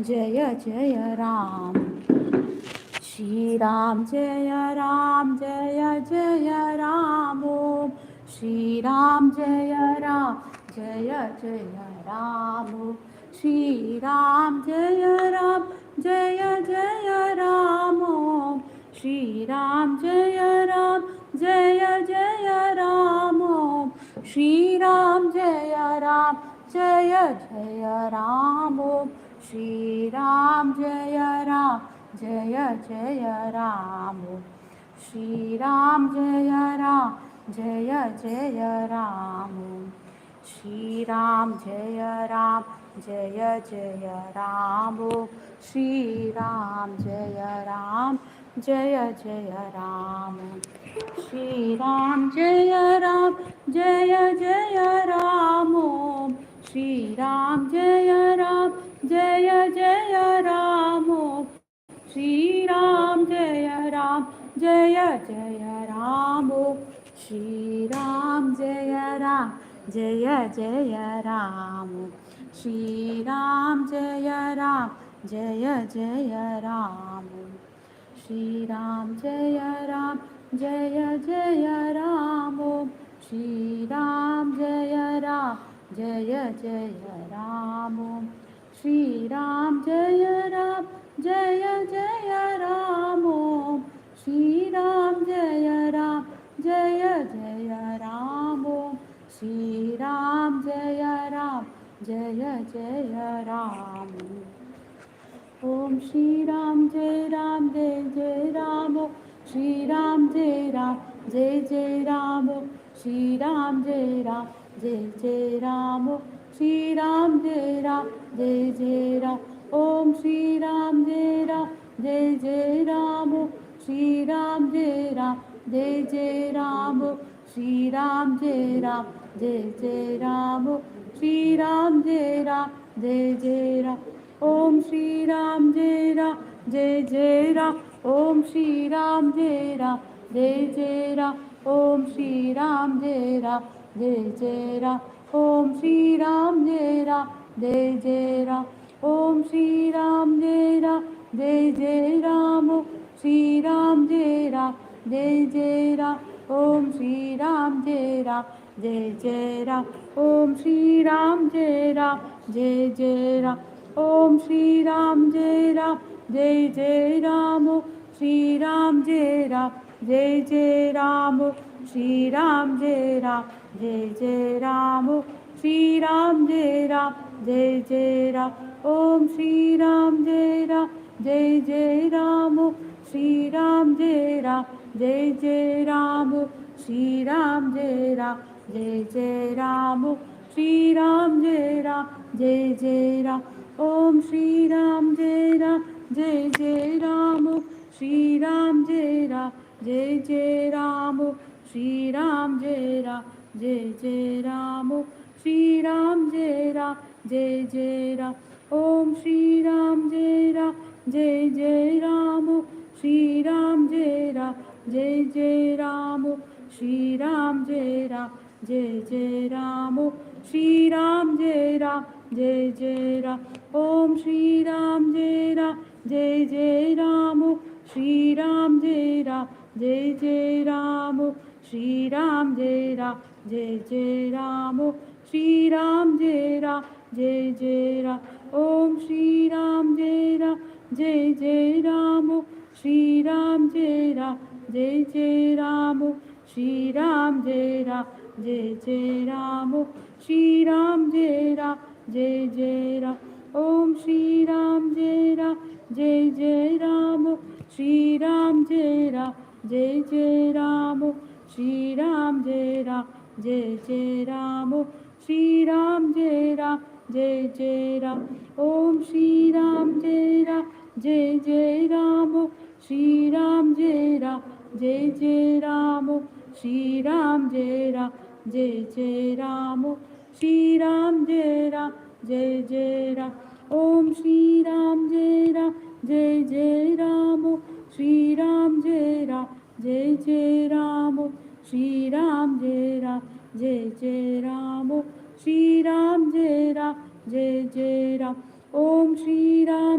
जय जय राम। श्री राम जय राम जय जय राम ओम। श्री राम जय राम जय जय राम ओम। श्री राम जय राम जय जय राम ओम। श्री राम जय राम जय जय राम ओम। श्री राम जय राम जय जय राम ओम। श्री राम जय राम जय जय राम। श्री राम जय राम जय जय राम। श्री राम जय राम जय जय राम। श्री राम जय राम जय जय राम। श्री राम जय राम जय जय राम। श्री राम जय राम जय जय राम। श्री राम जय राम जय जय राम। श्री राम जय राम जय जय राम। श्री राम जय राम जय जय राम। श्री राम जय राम जय जय राम। श्री राम जय राम जय जय राम। श्री राम जय राम जय जय राम। श्री राम जय राम जय जय राम। श्री राम जय राम जय जय राम। ओम श्री राम जय राम। श्री राम जय राम। श्री राम जय राम। श्री राम जय राम। ओम श्री राम जय राम। श्री राम जय राम। श्री राम जय राम। श्री राम जय राम। ओम श्री राम जय राम। ओम श्री राम जय राम। ओम श्री राम जय राम। ओम श्री राम जय राम। ओम श्री राम जय राम। श्री राम जय राम। ओम श्री राम जय राम। ओम श्री राम जय राम। ओम श्री राम जय राम। श्री राम जय राम। श्री राम जय राम। श्री राम जय राम। ओम श्री राम जय राम। श्री राम जय राम। श्री राम जय राम। श्री राम जय राम। ओम श्री राम जय राम। श्री राम जय राम। श्री राम जय राम। श्री राम जय राम। ओम श्री राम जय राम। श्री राम जय राम। श्री राम जय राम। श्री राम जय राम। ओम श्री राम जय राम। श्री राम जय राम। श्री राम जय राम। श्री राम जय राम। ओम श्री राम जय राम। श्री राम जय राम। श्री राम जय राम। श्री राम जय राम। ओम श्री राम जय राम। श्री राम जय राम। श्री राम जय राम। श्री राम जय राम। ओम श्री राम जय राम। श्री राम जय राम। श्री राम जय राम। श्री राम जय राम। ओम श्री राम जय राम। श्री राम जय राम। श्री राम जय राम। श्री राम जय राम। ओम श्री राम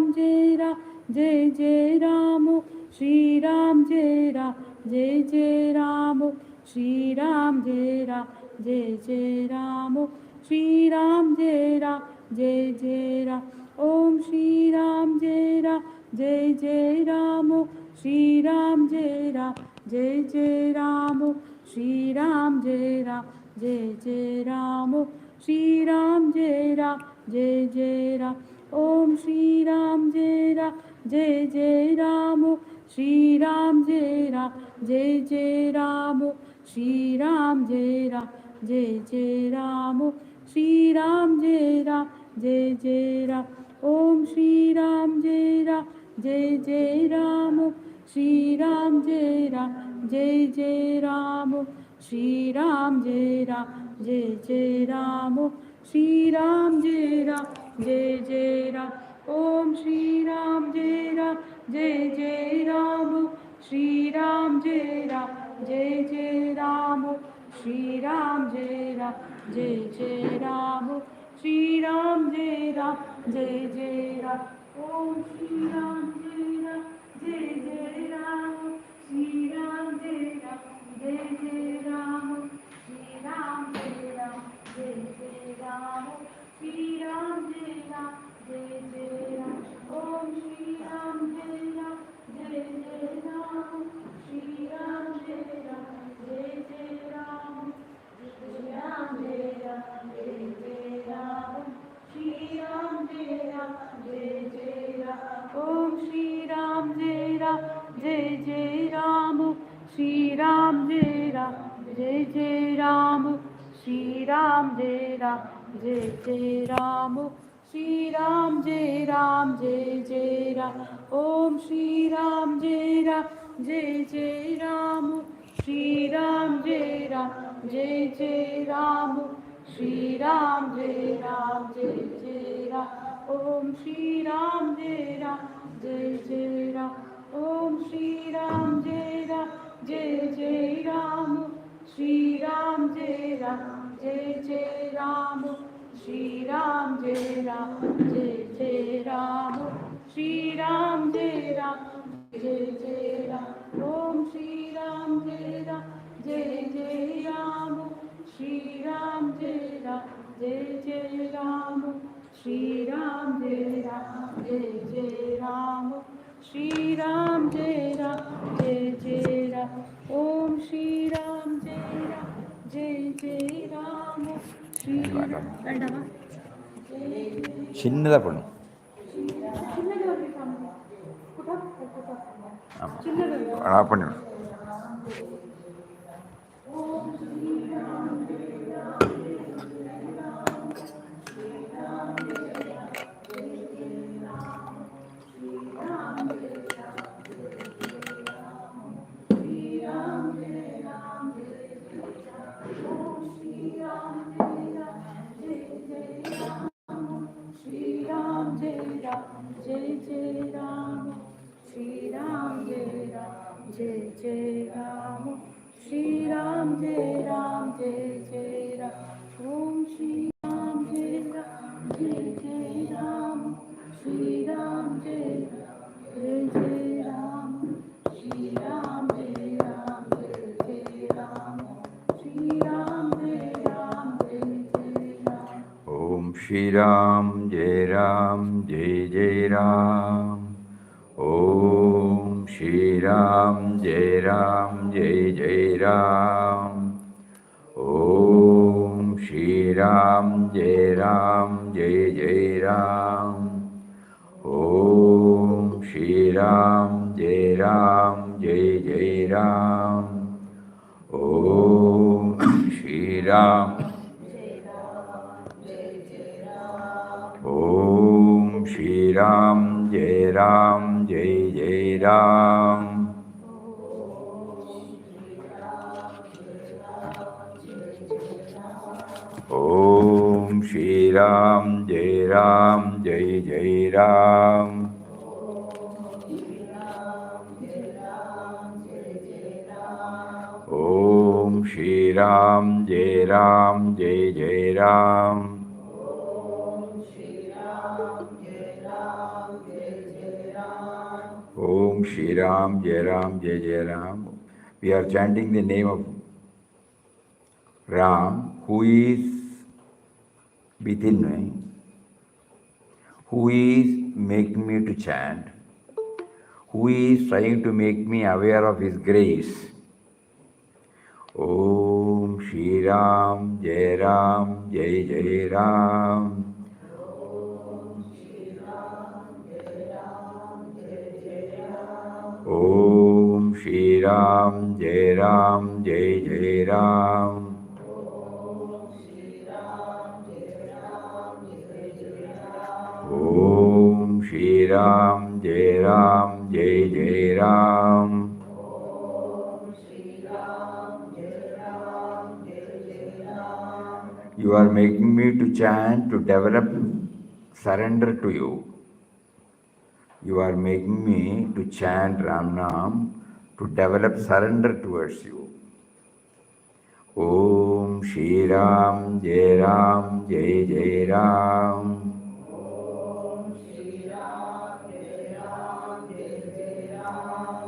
जय जय राम श्री राम जय राम जय जय राम श्री राम जय राम जय जय राम श्री राम जय राम जय जय राम ओम श्री राम जय राम जय जय राम श्री राम जय राम जय जय राम श्री राम जय राम जय जय राम श्री राम जय राम जय जय राम ओम श्री राम जय राम जय जय राम श्री राम जय राम जय जय राम श्री राम जय राम जय जय राम श्री राम जय राम जय जय राम ओम श्री राम जय राम जय जय राम श्री राम जय राम जय जय राम श्री राम जय राम जय जय राम श्री राम जय राम जय जय राम ओम श्री राम जय राम जय जय राम श्री राम जय राम जय जय राम श्री राम जय राम जय जय राम श्री राम जय राम जय जय राम ओम श्री राम जय राम जय जय राम श्री राम जय राम जय जय राम श्री राम जय राम जय जय राम श्री राम जय राम जय जय राम ओम श्री राम जय राम जय जय राम श्री राम जय राम जय जय राम श्री राम जय राम जय जय राम श्री राम जय राम जय जय राम ओम श्री राम जय राम जय जय राम श्री राम जय राम जय जय राम श्री राम जय राम जय जय राम श्री राम जय राम जय जय राम ओम श्री राम जय राम जय जय राम श्री राम जय राम जय जय राम श्री राम जय राम जय जय राम ओम श्री राम जय राम जय जय राम ओम श्री राम जय राम जय जय राम श्री राम जय राम जय जय राम श्री राम जय राम जय जय राम श्री राम जय राम जय जय राम ओम श्री राम जय राम जय जय राम श्री राम जय राम जय जय राम श्री राम जय राम जय जय राम श्री राम जय राम जय जय राम ओम श्री राम जय राम जय जय राम श्री राम சின்னதாக பண்ணும் ஆமாம் பண்ணிவிடும் जय जय राम श्री राम जय राम जय जय राम श्री राम जय राम जय जय राम ओम श्री राम जय राम जय जय राम श्री राम जय राम जय जय राम श्री राम जय राम जय जय राम श्री राम जय राम जय जय राम ओम श्री राम जय राम जय जय राम ओम श्री राम जय राम जय जय राम ओम श्री राम जय राम जय जय राम ओम श्री राम जय राम जय जय राम ओम श्री राम ओम श्री राम जय राम जय जय राम ओम श्री राम जय राम जय जय राम ओम श्री राम जय राम जय जय Ram Shri Ram, Jai Ram, Jai Jai Ram. We are chanting the name of Ram, who is within me, who is making me to chant, who is trying to make me aware of His grace. Om Shri Ram, Jai Ram, Jai Jai Ram. Om Shri Ram, Jai Ram, Jai Jai Ram. Om Shri Ram, Jai Ram, Jai Jai Ram. You are making me to chant, to develop surrender to you. You are making me to chant Ramnam, to develop surrender towards you. Om Shri Ram, Jai Ram, Jai Jai Ram.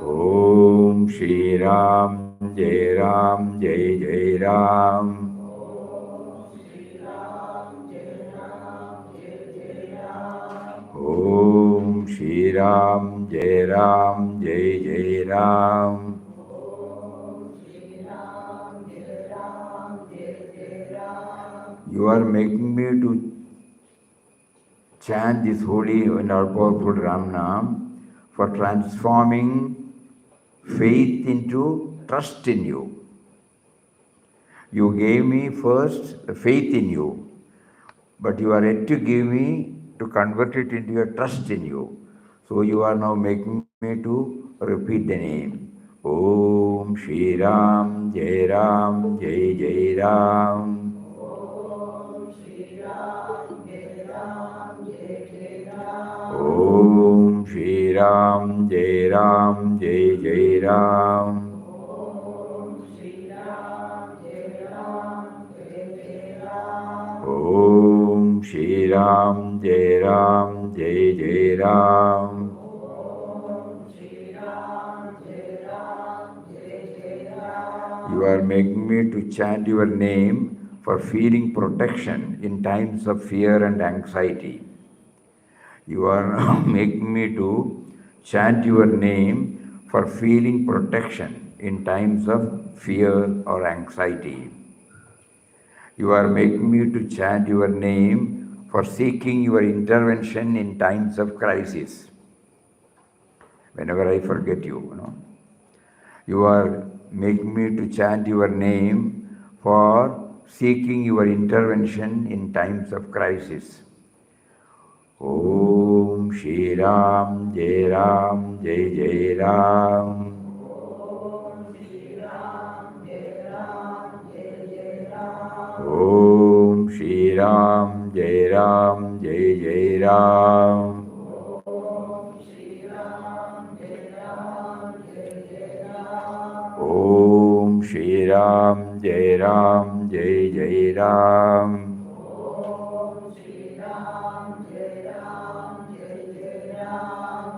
Om Shri Ram, Jai Ram, Jai Jai Ram. Om Shri Ram, Jai Ram, Jai Jai Ram. You are making me to chant this holy and all-powerful Ramnam for transforming faith into trust in you. You gave me first the faith in you, but you are yet to give me to convert it into a trust in you. So you are now making me to repeat the name. Om Shri Ram, Jai Ram, Jai Jai Ram. Om Shri Ram, Jai Ram, Jai Jai Ram. Om Shri Ram, Jai Ram, Jai Jai Ram. You are making me to chant your name for feeling protection in times of fear and anxiety. You are making me to chant your name for feeling protection in times of fear or anxiety. You are making me to chant your name for seeking your intervention in times of crisis. Whenever I forget you. You are making me to chant your name for seeking your intervention in times of crisis. Om Shri Ram, Jai Ram, Jai Jai Ram. Om Shri Ram, Jai Ram, Jai Jai Ram. Om Shri Ram, Jai Ram, Jai Jai Ram. Om Shri Ram, Jai Ram, Jai Jai Ram.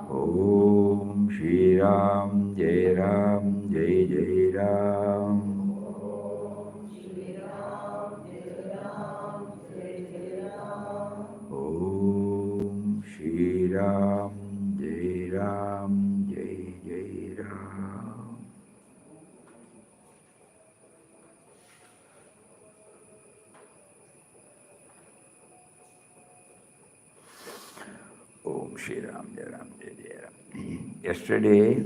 Om Shri Ram, Jai Ram, Jai Jai Ram. Om Shri Ram, Jai Ram, Jai Jai Ram. Yesterday,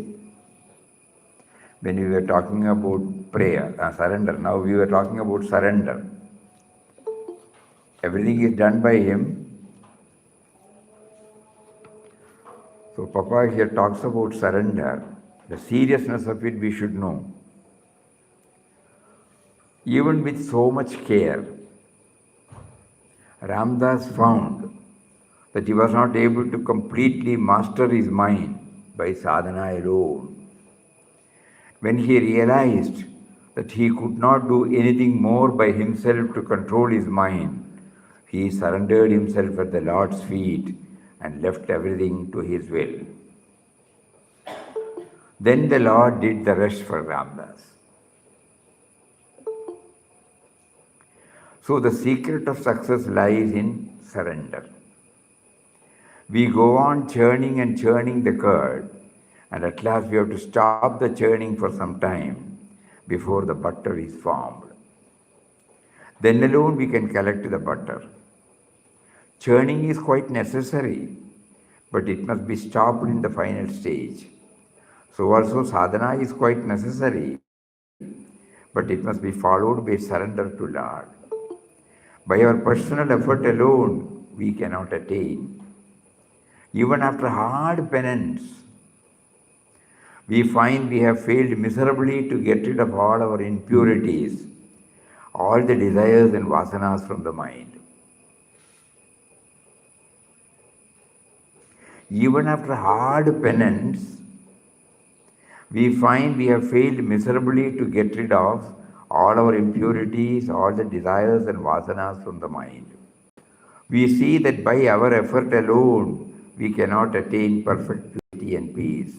when we were talking about prayer, surrender, now we were talking about surrender. Everything is done by Him. So Papa here talks about surrender. The seriousness of it we should know. Even with so much care, Ramdas found that he was not able to completely master his mind by sadhana alone. When he realized that he could not do anything more by himself to control his mind, he surrendered himself at the Lord's feet and left everything to His will. Then the Lord did the rest for Ramdas. So the secret of success lies in surrender. We go on churning and churning the curd, and at last we have to stop the churning for some time before the butter is formed. Then alone we can collect the butter. Churning is quite necessary, but it must be stopped in the final stage. So also sadhana is quite necessary, but it must be followed by surrender to Lord. By our personal effort alone, we cannot attain. Even after hard penance, we find we have failed miserably to get rid of all our impurities, all the desires and vasanas from the mind. Even after hard penance, we find we have failed miserably to get rid of all our impurities, all the desires and vasanas from the mind. We see that by our effort alone, we cannot attain perfect purity and peace.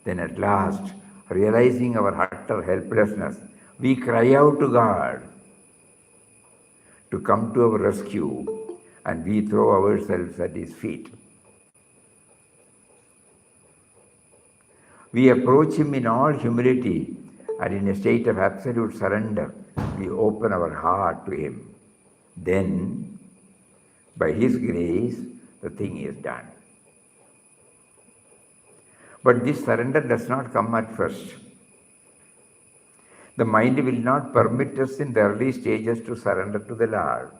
Then at last, realizing our utter helplessness, we cry out to God to come to our rescue, and we throw ourselves at His feet. We approach Him in all humility, and in a state of absolute surrender, we open our heart to Him. Then, by His grace, the thing is done. But this surrender does not come at first. The mind will not permit us in the early stages to surrender to the Lord.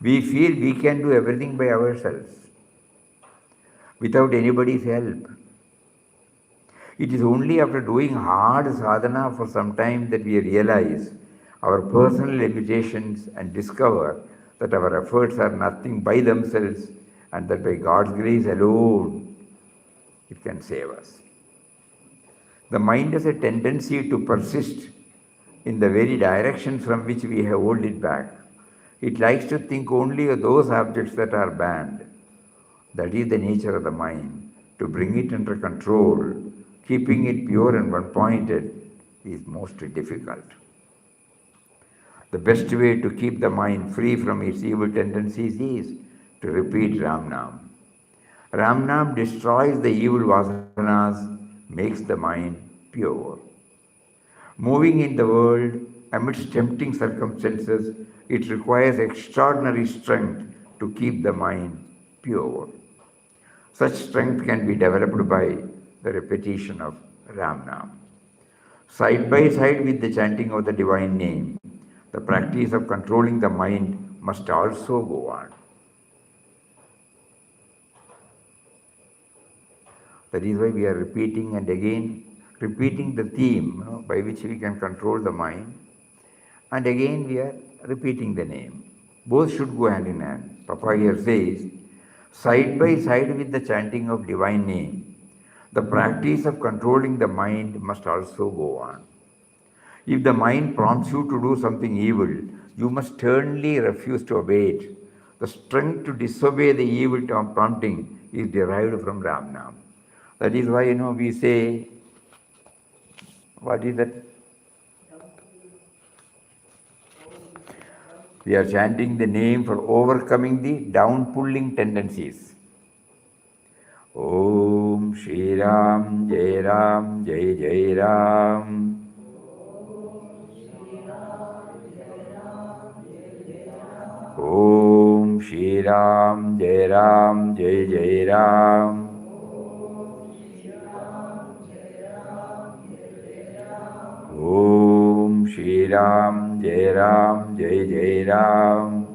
We feel we can do everything by ourselves, without anybody's help. It is only after doing hard sadhana for some time that we realize our personal limitations and discover that our efforts are nothing by themselves and that by God's grace alone it can save us. The mind has a tendency to persist in the very direction from which we have held it back. It likes to think only of those objects that are banned. That is the nature of the mind. To bring it under control, keeping it pure and one-pointed, is most difficult. The best way to keep the mind free from its evil tendencies is to repeat Ramnam. Ramnam destroys the evil vasanas, makes the mind pure. Moving in the world amidst tempting circumstances, it requires extraordinary strength to keep the mind pure. Such strength can be developed by the repetition of Ramnam. Side by side with the chanting of the divine name, the practice of controlling the mind must also go on. That is why we are repeating and again repeating the theme by which we can control the mind, and again we are repeating the name. Both should go hand in hand. Papa here says, side by side with the chanting of divine name, the practice of controlling the mind must also go on. If the mind prompts you to do something evil, you must sternly refuse to obey it. The strength to disobey the evil prompting is derived from Ramnam. That is why, we say, what is that? We are chanting the name for overcoming the down-pulling tendencies. Om Shri Ram, Jai Ram, Jai Jai Ram. Om Shri Ram, Jai Ram, Jai Jai Ram. Om Shri Ram, Jai Ram, Jai Jai Ram.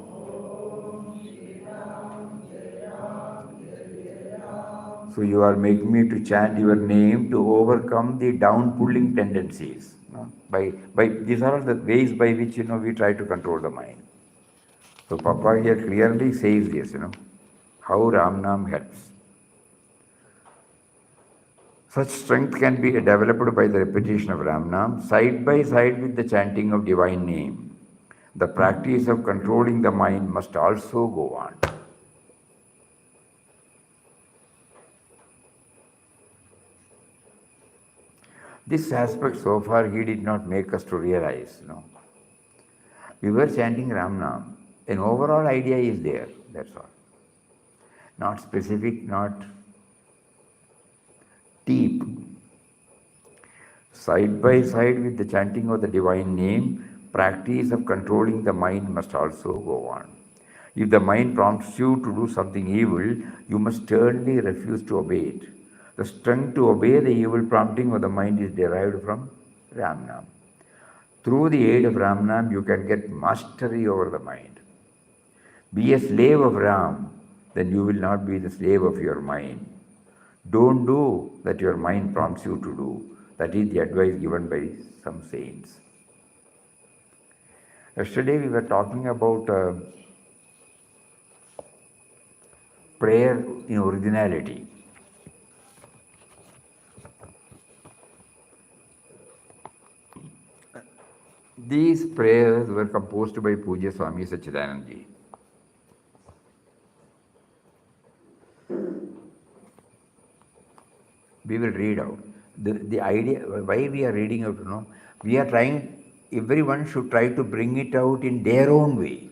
So you are making me to chant your name to overcome the down-pulling tendencies. These are all the ways by which we try to control the mind. So Papa here clearly says this, how Ramnam helps. Such strength can be developed by the repetition of Ramnam, side by side with the chanting of divine name. The practice of controlling the mind must also go on. This aspect so far he did not make us to realize. We were chanting Ramnam. An overall idea is there, that's all. Not specific, not deep. Side by side with the chanting of the divine name, practice of controlling the mind must also go on. If the mind prompts you to do something evil, you must sternly refuse to obey it. The strength to obey the evil prompting of the mind is derived from Ramnam. Through the aid of Ramnam, you can get mastery over the mind. Be a slave of Ram, then you will not be the slave of your mind. Don't do that your mind prompts you to do. That is the advice given by some saints. Yesterday we were talking about prayer in originality. These prayers were composed by Puja Swami Sachidanand. We will read out. The idea, why we are reading out, we are trying, everyone should try to bring it out in their own way.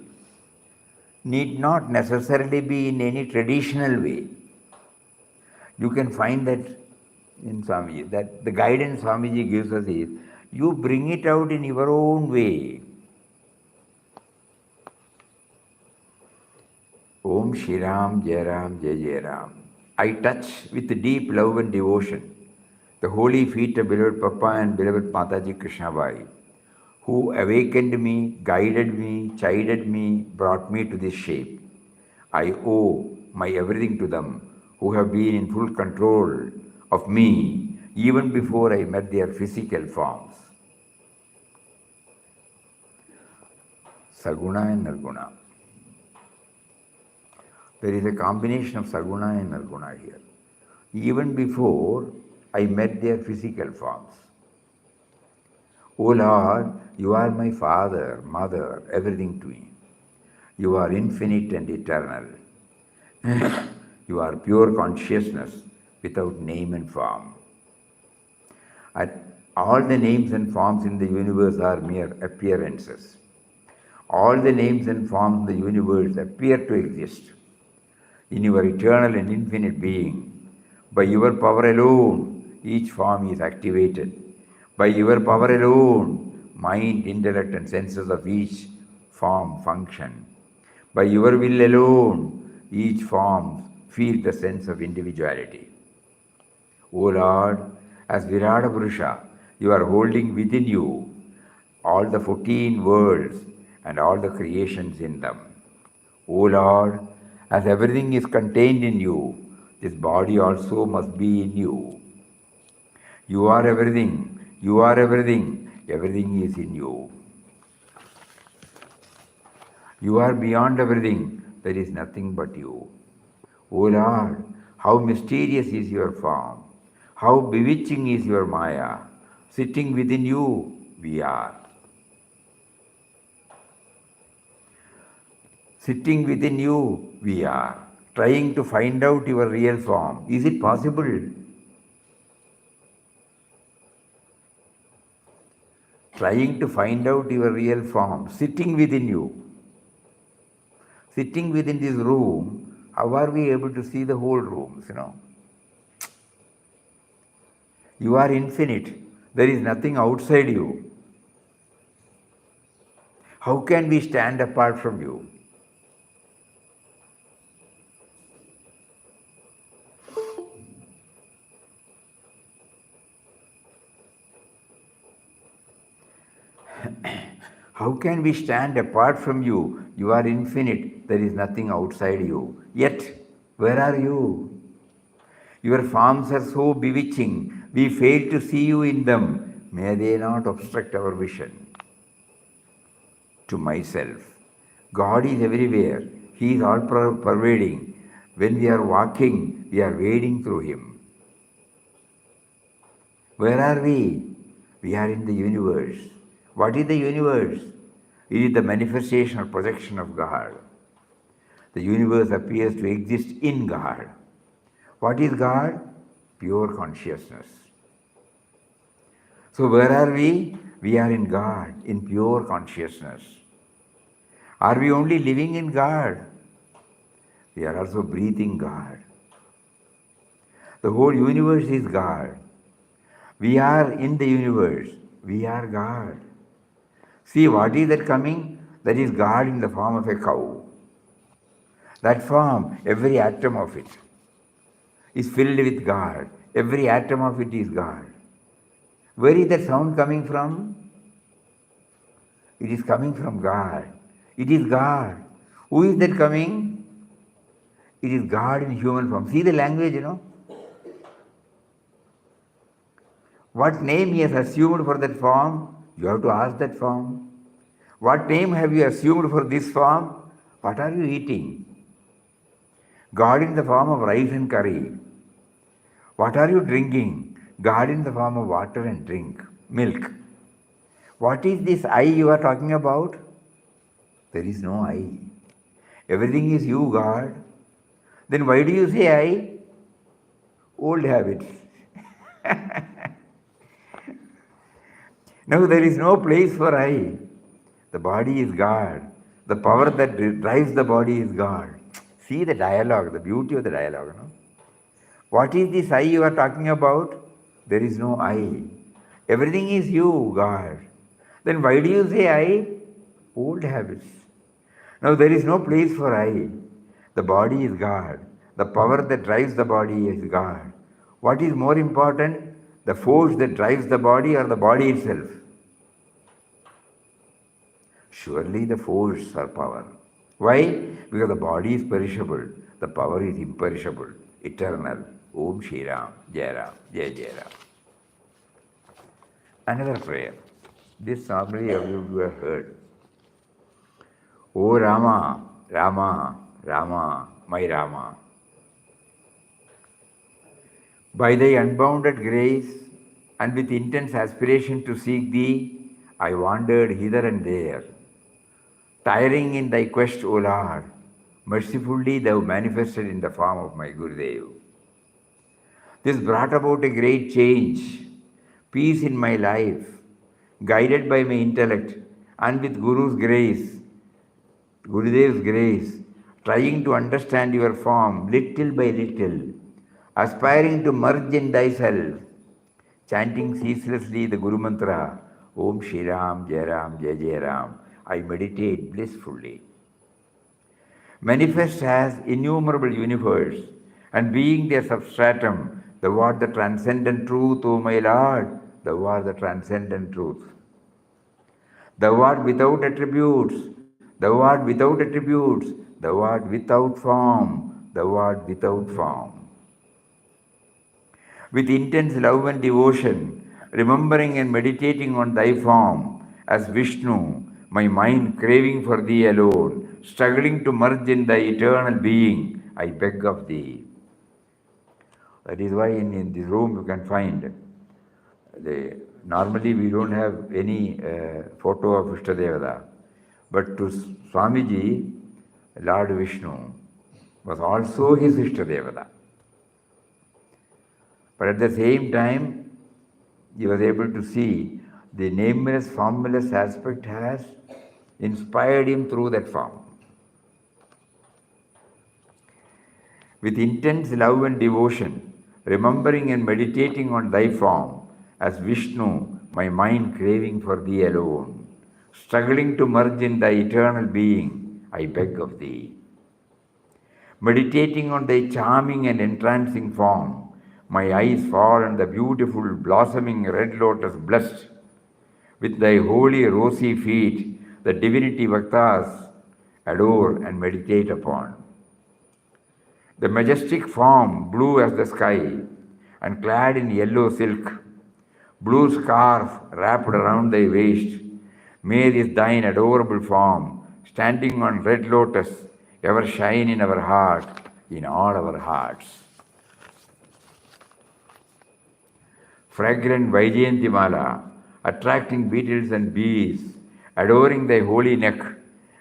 Need not necessarily be in any traditional way. You can find that in Swamiji, that the guidance Swamiji gives us is, you bring it out in your own way. Om Shri Ram, Jai Ram, Jai Jai Ram. I touch with deep love and devotion the holy feet of beloved Papa and beloved Mataji Krishnabai, who awakened me, guided me, chided me, brought me to this shape. I owe my everything to them, who have been in full control of me even before I met their physical forms. Saguna and Nirguna. There is a combination of Saguna and Nirguna here. Even before I met their physical forms. O Lord, you are my Father, Mother, everything to me. You are infinite and eternal. You are pure consciousness without name and form. And all the names and forms in the universe are mere appearances. All the names and forms in the universe appear to exist. In your eternal and infinite being, by your power alone, each form is activated. By your power alone, mind, intellect, and senses of each form function. By your will alone, each form feels the sense of individuality. O Lord, as Virata Purusha, you are holding within you all the 14 worlds and all the creations in them. O Lord, as everything is contained in you, this body also must be in you. You are everything, you are everything, everything is in you. You are beyond everything, there is nothing but you. O Lord, how mysterious is your form, how bewitching is your Maya. Sitting within you, we are. Sitting within you, we are. Trying to find out your real form. Is it possible? Trying to find out your real form. Sitting within you. Sitting within this room, how are we able to see the whole rooms, You are infinite. There is nothing outside you. How can we stand apart from you? How can we stand apart from you? You are infinite. There is nothing outside you. Yet, where are you? Your forms are so bewitching. We fail to see you in them. May they not obstruct our vision. To myself, God is everywhere. He is all pervading. When we are walking, we are wading through Him. Where are we? We are in the universe. What is the universe? It is the manifestation or projection of God. The universe appears to exist in God. What is God? Pure consciousness. So where are we? We are in God, in pure consciousness. Are we only living in God? We are also breathing God. The whole universe is God. We are in the universe. We are God. See, what is that coming? That is God in the form of a cow. That form, every atom of it, is filled with God. Every atom of it is God. Where is that sound coming from? It is coming from God. It is God. Who is that coming? It is God in human form. See the language, What name he has assumed for that form? You have to ask that form. What name have you assumed for this form? What are you eating? God in the form of rice and curry. What are you drinking? God in the form of water and drink, milk. What is this I you are talking about? There is no I. Everything is you, God. Then why do you say I? Old habits. Now there is no place for I. The body is God. The power that drives the body is God. See the dialogue, the beauty of the dialogue. What is this I you are talking about? There is no I. Everything is you, God. Then why do you say I? Old habits. Now there is no place for I. The body is God. The power that drives the body is God. What is more important? The force that drives the body or the body itself? Surely the force or power. Why? Because the body is perishable, the power is imperishable, eternal. Om Shri Ram, Jai Ram, Jai Jai Ram. Another prayer. This normally you have heard. O Rama, Rama, Rama, my Rama. By thy unbounded grace and with intense aspiration to seek thee, I wandered hither and there. Tiring in thy quest, O Lord, mercifully thou manifested in the form of my Gurudev. This brought about a great change, peace in my life, guided by my intellect and with Guru's grace, Gurudev's grace, trying to understand your form little by little, aspiring to merge in thyself, chanting ceaselessly the Guru Mantra, Om Shri Ram, Jai Ram, Jai Jai Ram, I meditate blissfully. Manifest as innumerable universe, and being their substratum, thou art the transcendent truth, O my Lord, thou art the transcendent truth. Thou art without attributes, thou art without attributes, thou art without form, thou art without form. With intense love and devotion, remembering and meditating on thy form as Vishnu, my mind craving for thee alone, struggling to merge in thy eternal being, I beg of thee. That is why in this room you can find, normally we don't have any photo of Ishtadevata, but to Swamiji, Lord Vishnu was also his Ishtadevata. But at the same time, he was able to see the nameless, formless aspect has inspired him through that form. With intense love and devotion, remembering and meditating on thy form, as Vishnu, my mind craving for thee alone, struggling to merge in thy eternal being, I beg of thee. Meditating on thy charming and entrancing form, my eyes fall on the beautiful blossoming red lotus blessed. With thy holy rosy feet, the divinity Bhaktas adore and meditate upon. The majestic form, blue as the sky, and clad in yellow silk, blue scarf wrapped around thy waist, may this thine adorable form, standing on red lotus, ever shine in our heart, in all our hearts. Fragrant Vaijayantimala, attracting beetles and bees, adoring thy holy neck,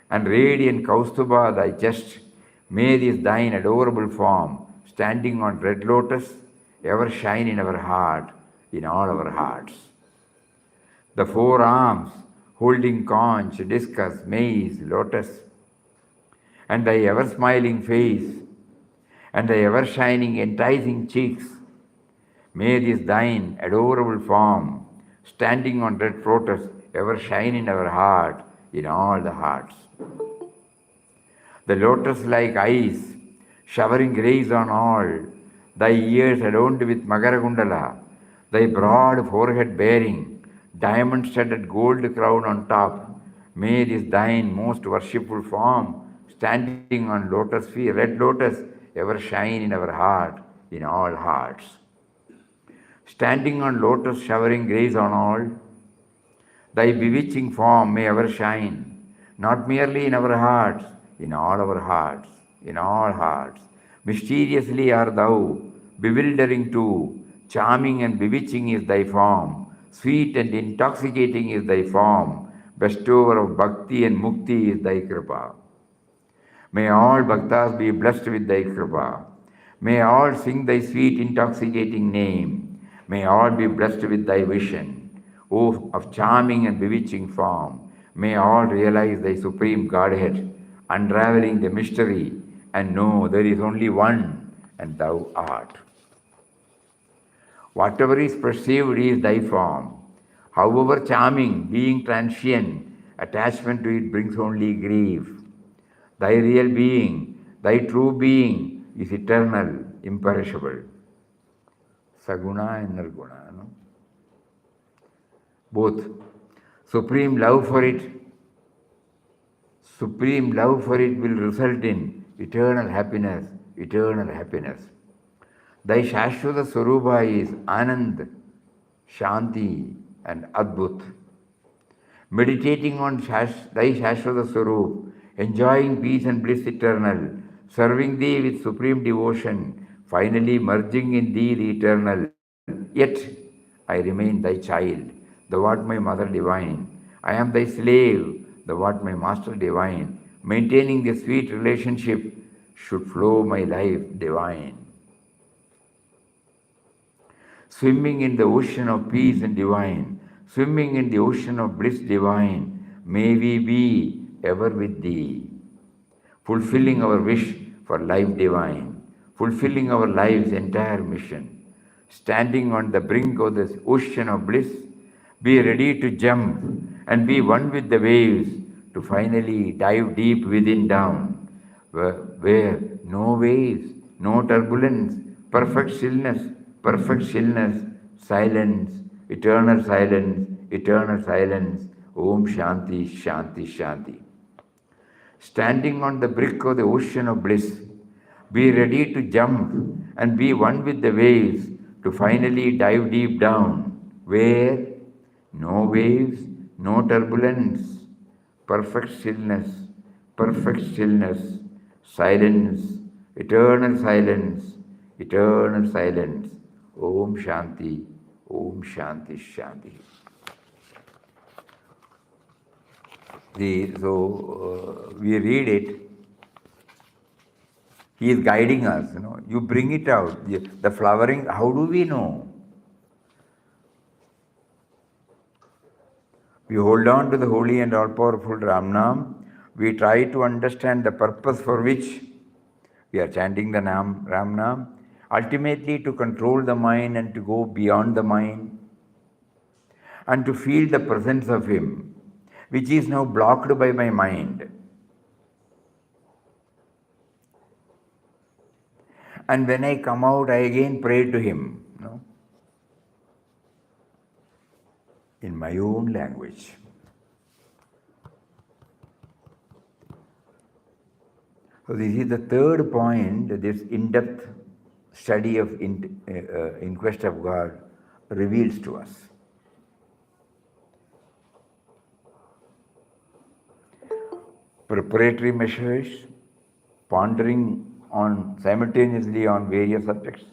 and radiant Kaustubha thy chest, may this thine adorable form, standing on red lotus, ever shine in our heart, in all our hearts. The four arms holding conch, discus, maize, lotus, and thy ever smiling face, and thy ever shining, enticing cheeks. May this thine adorable form, standing on red lotus, ever shine in our heart, in all the hearts. The lotus-like eyes, showering rays on all, thy ears adorned with Magaragundala, thy broad forehead bearing, diamond-studded gold crown on top. May this thine most worshipful form, standing on lotus feet, red lotus, ever shine in our heart, in all hearts. Standing on lotus, showering grace on all, thy bewitching form may ever shine, not merely in our hearts, in all our hearts, in all hearts. Mysteriously art thou, bewildering too, charming and bewitching is thy form, sweet and intoxicating is thy form, bestower of bhakti and mukti is thy kripa. May all bhaktas be blessed with thy kripa. May all sing thy sweet intoxicating name. May all be blessed with thy vision, O of charming and bewitching form. May all realize thy supreme Godhead, unraveling the mystery, and know there is only one, and thou art. Whatever is perceived is thy form. However charming, being transient, attachment to it brings only grief. Thy real being, thy true being is eternal, imperishable. Saguna and Nirguna. No? Both. Supreme love for it will result in eternal happiness, eternal happiness. Thy Shashwata Swarupa is Anand, Shanti and Adbhut. Meditating on thy Shashwata Swarup, enjoying peace and bliss eternal, serving thee with supreme devotion, finally merging in thee the eternal. Yet I remain thy child, thou art my mother divine. I am thy slave, thou art my master divine. Maintaining the sweet relationship should flow my life divine. Swimming in the ocean of peace and divine, swimming in the ocean of bliss divine, may we be ever with thee, fulfilling our wish for life divine, fulfilling our life's entire mission. Standing on the brink of this ocean of bliss, be ready to jump and be one with the waves to finally dive deep within down, where no waves, no turbulence, perfect stillness, silence, eternal silence. Om Shanti, Shanti, Shanti. Standing on the brink of the ocean of bliss, be ready to jump and be one with the waves to finally dive deep down, where no waves, no turbulence, perfect stillness, silence, eternal silence, eternal silence. Om Shanti, Om Shanti, Shanti. We read it. He is guiding us, You bring it out. The flowering, how do we know? We hold on to the holy and all-powerful Ramnam. We try to understand the purpose for which we are chanting the Ramnam. Ultimately, to control the mind and to go beyond the mind and to feel the presence of Him, which is now blocked by my mind. And when I come out, I again pray to Him, in my own language. So this is the third point, this in-depth study of In Quest of God reveals to us. Preparatory measures, pondering simultaneously on various subjects,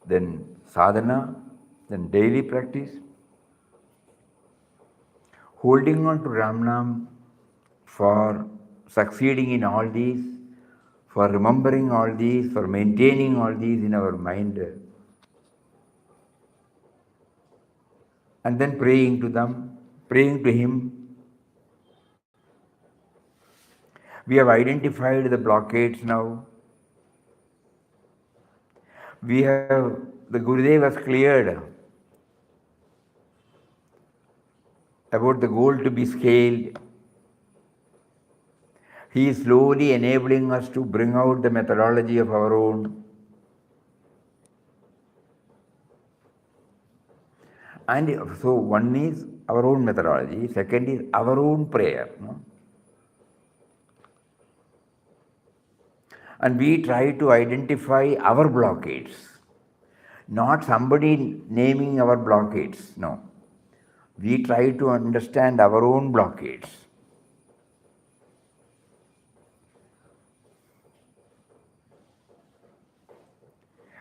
then sadhana, then daily practice, holding on to Ramnam for succeeding in all these, for remembering all these, for maintaining all these in our mind, and then praying to them, praying to him. We have identified the blockades now. We have, the Gurudev has cleared about the goal to be scaled. He is slowly enabling us to bring out the methodology of our own. And so one is our own methodology, second is our own prayer. No? And we try to identify our blockades, not somebody naming our blockades. No. We try to understand our own blockades.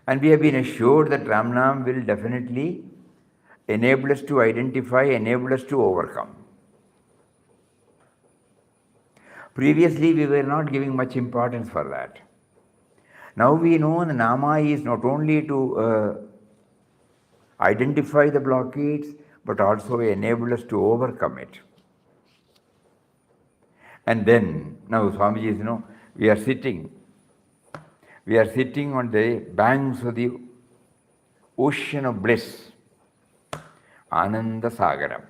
And we have been assured that Ramnam will definitely enable us to identify, enable us to overcome. Previously, we were not giving much importance for that. Now we know the Nama is not only to identify the blockades, but also enable us to overcome it. And then, now Swamiji is, we are sitting on the banks of the ocean of bliss, Anandashram.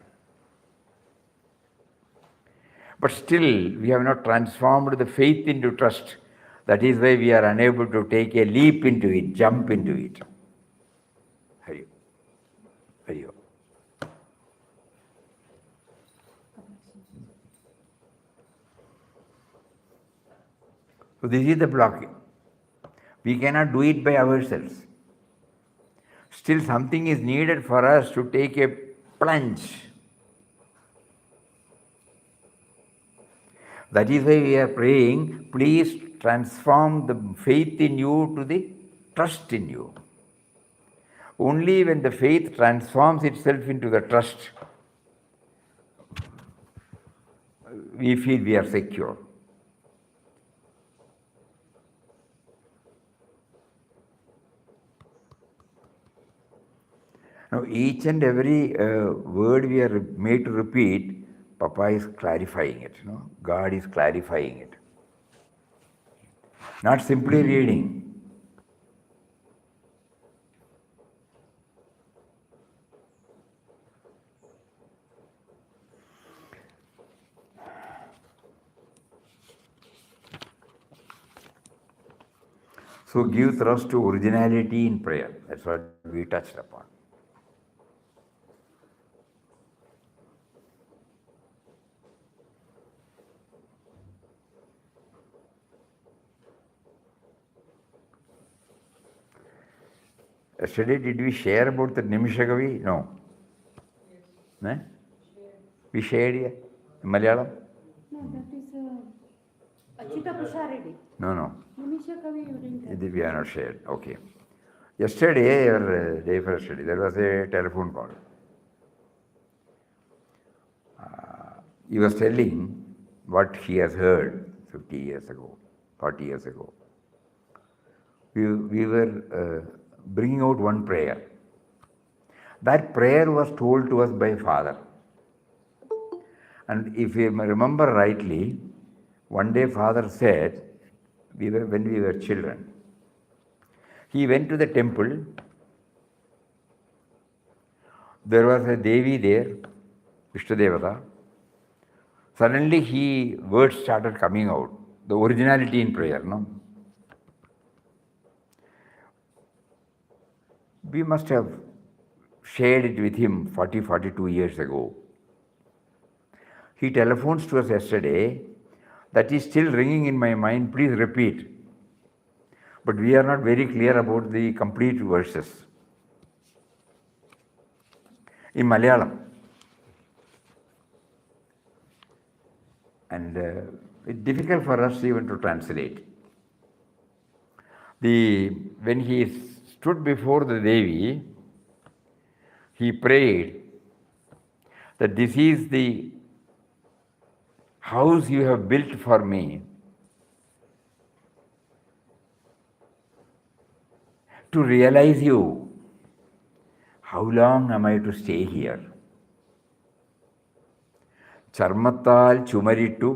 But still, we have not transformed the faith into trust. That is why we are unable to take a leap into it, jump into it. Hari. Hari. So this is the blockade. We cannot do it by ourselves. Still something is needed for us to take a plunge. That is why we are praying, please transform the faith in you to the trust in you. Only when the faith transforms itself into the trust, we feel we are secure. Now, each and every word we are made to repeat, Papa is clarifying it. God is clarifying it. Not simply reading. So give thrust to originality in prayer. That's what we touched upon. Yesterday, did we share about the Nimishagavi? No. Yes. We shared here in Malayalam? No, that is Achita Pusharedi. No. Nimishakavi you didn't. We are not shared. Okay. Yesterday, or day for yesterday, there was a telephone call. He was telling what he has heard 50 years ago, 40 years ago. We were bringing out one prayer. That prayer was told to us by Father. And if you remember rightly, one day Father said, when we were children, he went to the temple. There was a Devi there, Ishtadevata. Suddenly words started coming out, the originality in prayer. No? We must have shared it with him 42 years ago. He telephones to us yesterday. That is still ringing in my mind. Please repeat. But we are not very clear about the complete verses. In Malayalam. And it's difficult for us even to translate. When he stood before the Devi, he prayed that this is the house you have built for me to realize you. How long am I to stay here? ചർമ്മത്താൽ ചുമരിട്ടു,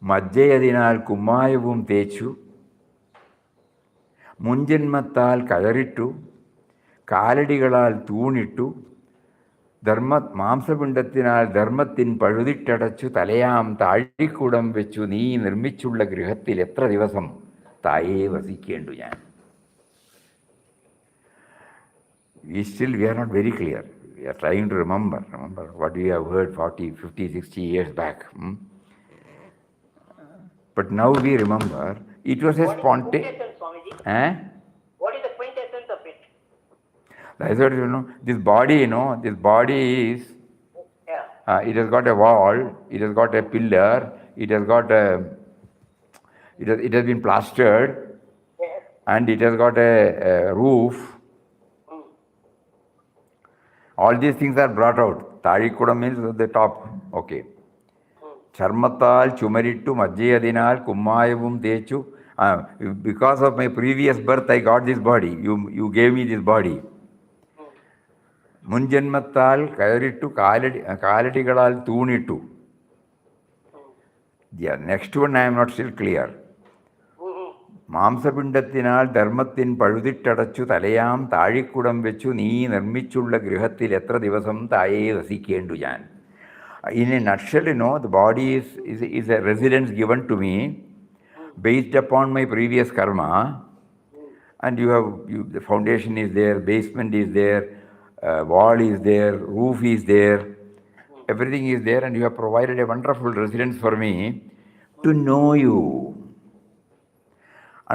മജ്ജയതിനാൽ കുമ്മായവും തേച്ചു, മുൻജന്മത്താൽ കയറിട്ടു, കാലടികളാൽ തൂണിട്ടു, മാംസപിണ്ഡത്തിനാൽ ധർമ്മത്തിൻ പഴുതിട്ടടച്ചു, തലയാം താഴിക്കുടം വെച്ചു നീ നിർമ്മിച്ചുള്ള ഗൃഹത്തിൽ എത്ര ദിവസം തായേ വസിക്കേണ്ടു ഞാൻ. We are not very clear. We are trying to remember what we have heard 40, 50, 60 years back. But now we remember, it was a spontaneous. What is the quintessence of it? That's what this body, this body is, it has got a wall, it has got a pillar, it has been plastered, and it has got a roof. All these things are brought out. Tazhikudam means the top. Okay. Charmatal chumarittu majjayadinal kummayavum techu. Because of my previous birth, I got this body. You gave me this body. Munjanmattal kayarittu kaladigalal toonittu. Yeah, next one I am not still clear. മാംസപിണ്ഡത്തിനാൽ ധർമ്മത്തിൻ പഴുതിട്ടടച്ചു, തലയാം താഴിക്കുടം വെച്ചു നീ നിർമ്മിച്ചുള്ള ഗൃഹത്തിൽ എത്ര ദിവസം തായേ വസിക്കേണ്ടു ഞാൻ. In a nutshell, the body is a residence given to me based upon my previous karma, and the foundation is there, basement is there, wall is there, roof is there, everything is there, and you have provided a wonderful residence for me to know you.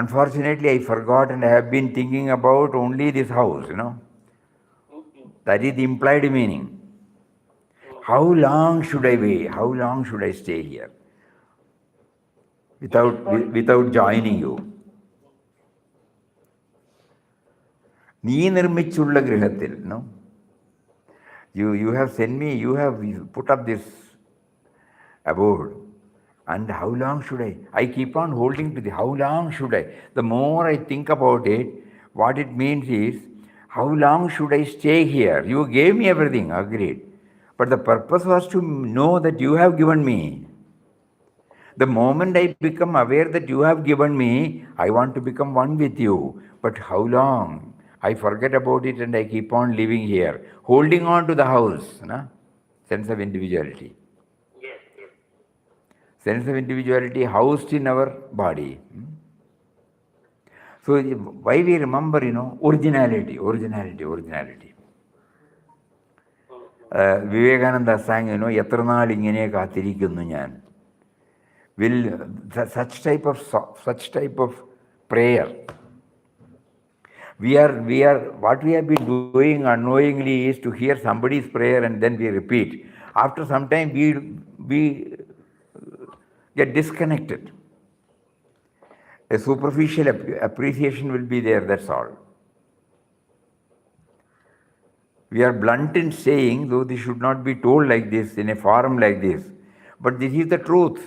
Unfortunately, I forgot and I have been thinking about only this house, That is the implied meaning. How long should I wait? How long should I stay here without joining you? Nee nirmichulla grihathil, You have sent me, you have put up this abode. And how long should I keep on holding to how long should I? The more I think about it, what it means is, how long should I stay here? You gave me everything, agreed. But the purpose was to know that you have given me. The moment I become aware that you have given me, I want to become one with you. But how long? I forget about it and I keep on living here, holding on to the house, sense of individuality. Sense of individuality housed in our body. So why we remember, originality. Vivekananda sang, Yatranal ingene kathirikkunnu njan. Will such type of prayer. What we have been doing unknowingly is to hear somebody's prayer and then we repeat. After some time, we get disconnected. A superficial appreciation will be there, that's all. We are blunt in saying, though this should not be told like this, in a forum like this, but this is the truth,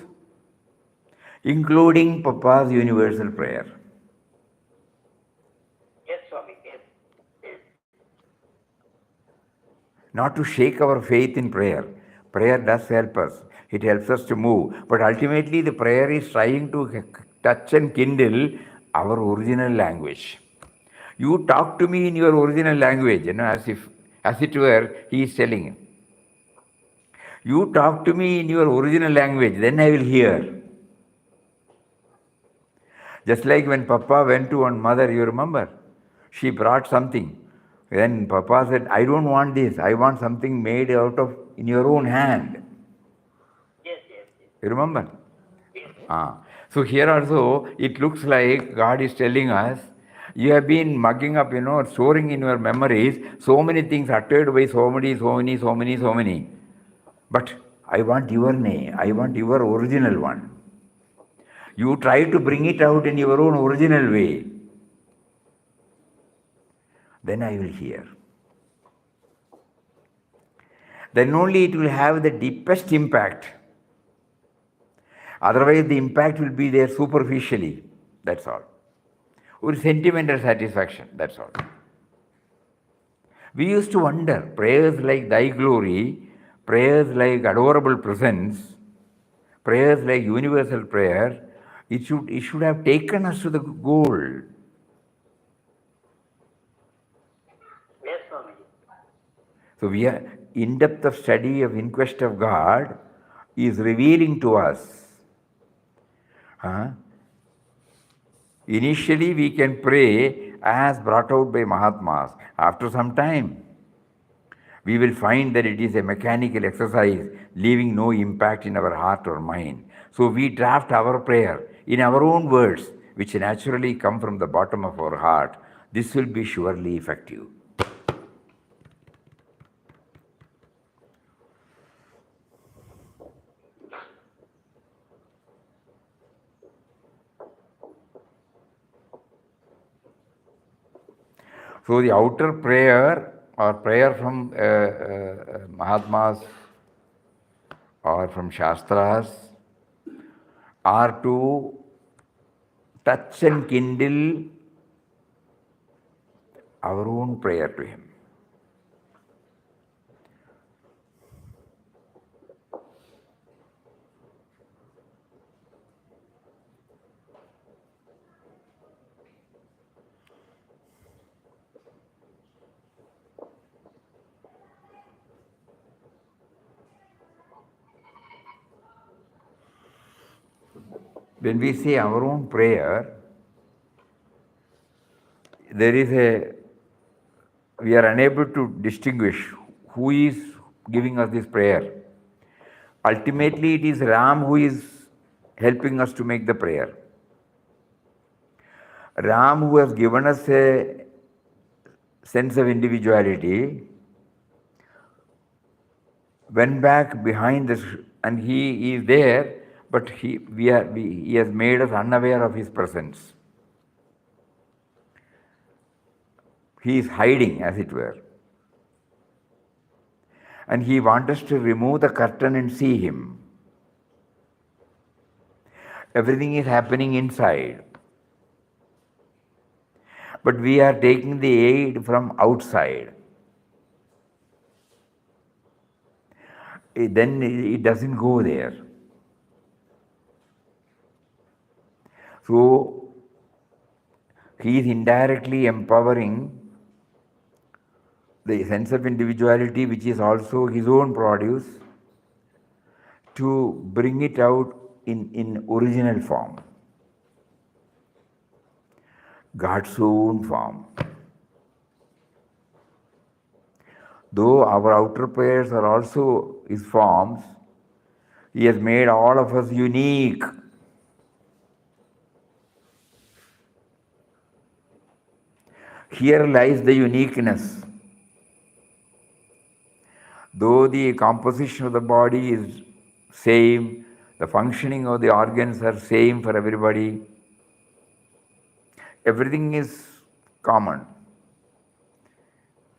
including Papa's universal prayer. Yes, Swami, yes. Not to shake our faith in prayer. Prayer does help us. It helps us to move. But ultimately, the prayer is trying to touch and kindle our original language. You talk to me in your original language, as it were, he is telling. You talk to me in your original language, then I will hear. Just like when Papa went to one mother, you remember? She brought something. Then Papa said, I don't want this. I want something made in your own hand. You remember? Yes. So here also, it looks like God is telling us, you have been mugging up, storing in your memories so many things uttered by so many. But I want your name. I want your original one. You try to bring it out in your own original way. Then I will hear. Then only it will have the deepest impact. Otherwise, the impact will be there superficially. That's all. Or sentimental satisfaction. That's all. We used to wonder, prayers like Thy Glory, prayers like adorable presence, prayers like universal prayer, it should have taken us to the goal. Yes, Swamiji. So we are in depth of study of inquest of God is revealing to us. Initially we can pray as brought out by Mahatmas. After some time, we will find that it is a mechanical exercise leaving no impact in our heart or mind. So we draft our prayer in our own words, which naturally come from the bottom of our heart. This will be surely effective. So the outer prayer or prayer from Mahatmas or from Shastras are to touch and kindle our own prayer to him. When we say our own prayer, we are unable to distinguish who is giving us this prayer. Ultimately, it is Ram who is helping us to make the prayer. Ram, who has given us a sense of individuality, went back behind this, and he is there, but he has made us unaware of his presence. He is hiding, as it were. And he wants us to remove the curtain and see him. Everything is happening inside. But we are taking the aid from outside. Then it doesn't go there. So he is indirectly empowering the sense of individuality, which is also his own produce, to bring it out in original form, God's own form. Though our outer prayers are also his forms, he has made all of us unique. Here lies the uniqueness. Though the composition of the body is same, the functioning of the organs are same for everybody, everything is common.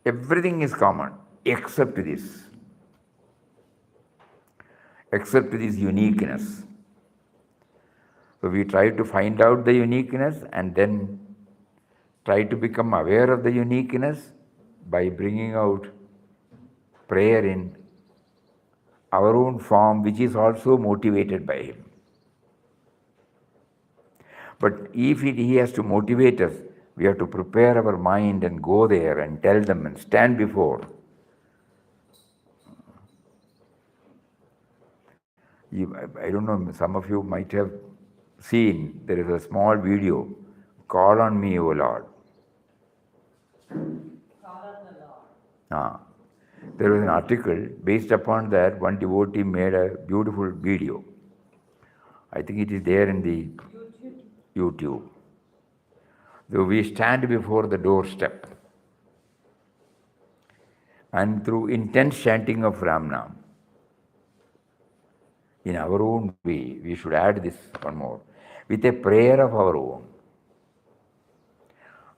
Everything is common except this uniqueness. So we try to find out the uniqueness and then try to become aware of the uniqueness by bringing out prayer in our own form, which is also motivated by him. But if he has to motivate us, we have to prepare our mind and go there and tell them and stand before. I don't know, some of you might have seen, there is a small video, Call on Me, O Lord. There was an article, based upon that, one devotee made a beautiful video. I think it is there in the YouTube. So we stand before the doorstep, and through intense chanting of Ramnam, in our own way, we should add this one more, with a prayer of our own,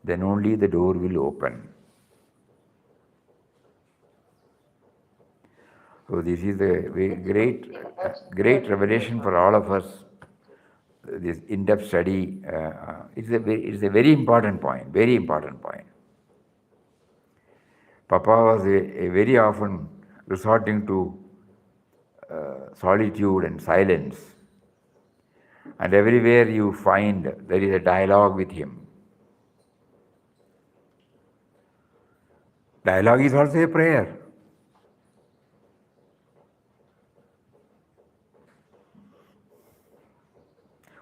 then only the door will open. So this is a great revelation for all of us. This in-depth study is a very important point. Very important point. Papa was a very often resorting to solitude and silence. And everywhere you find there is a dialogue with him. Dialogue is also a prayer.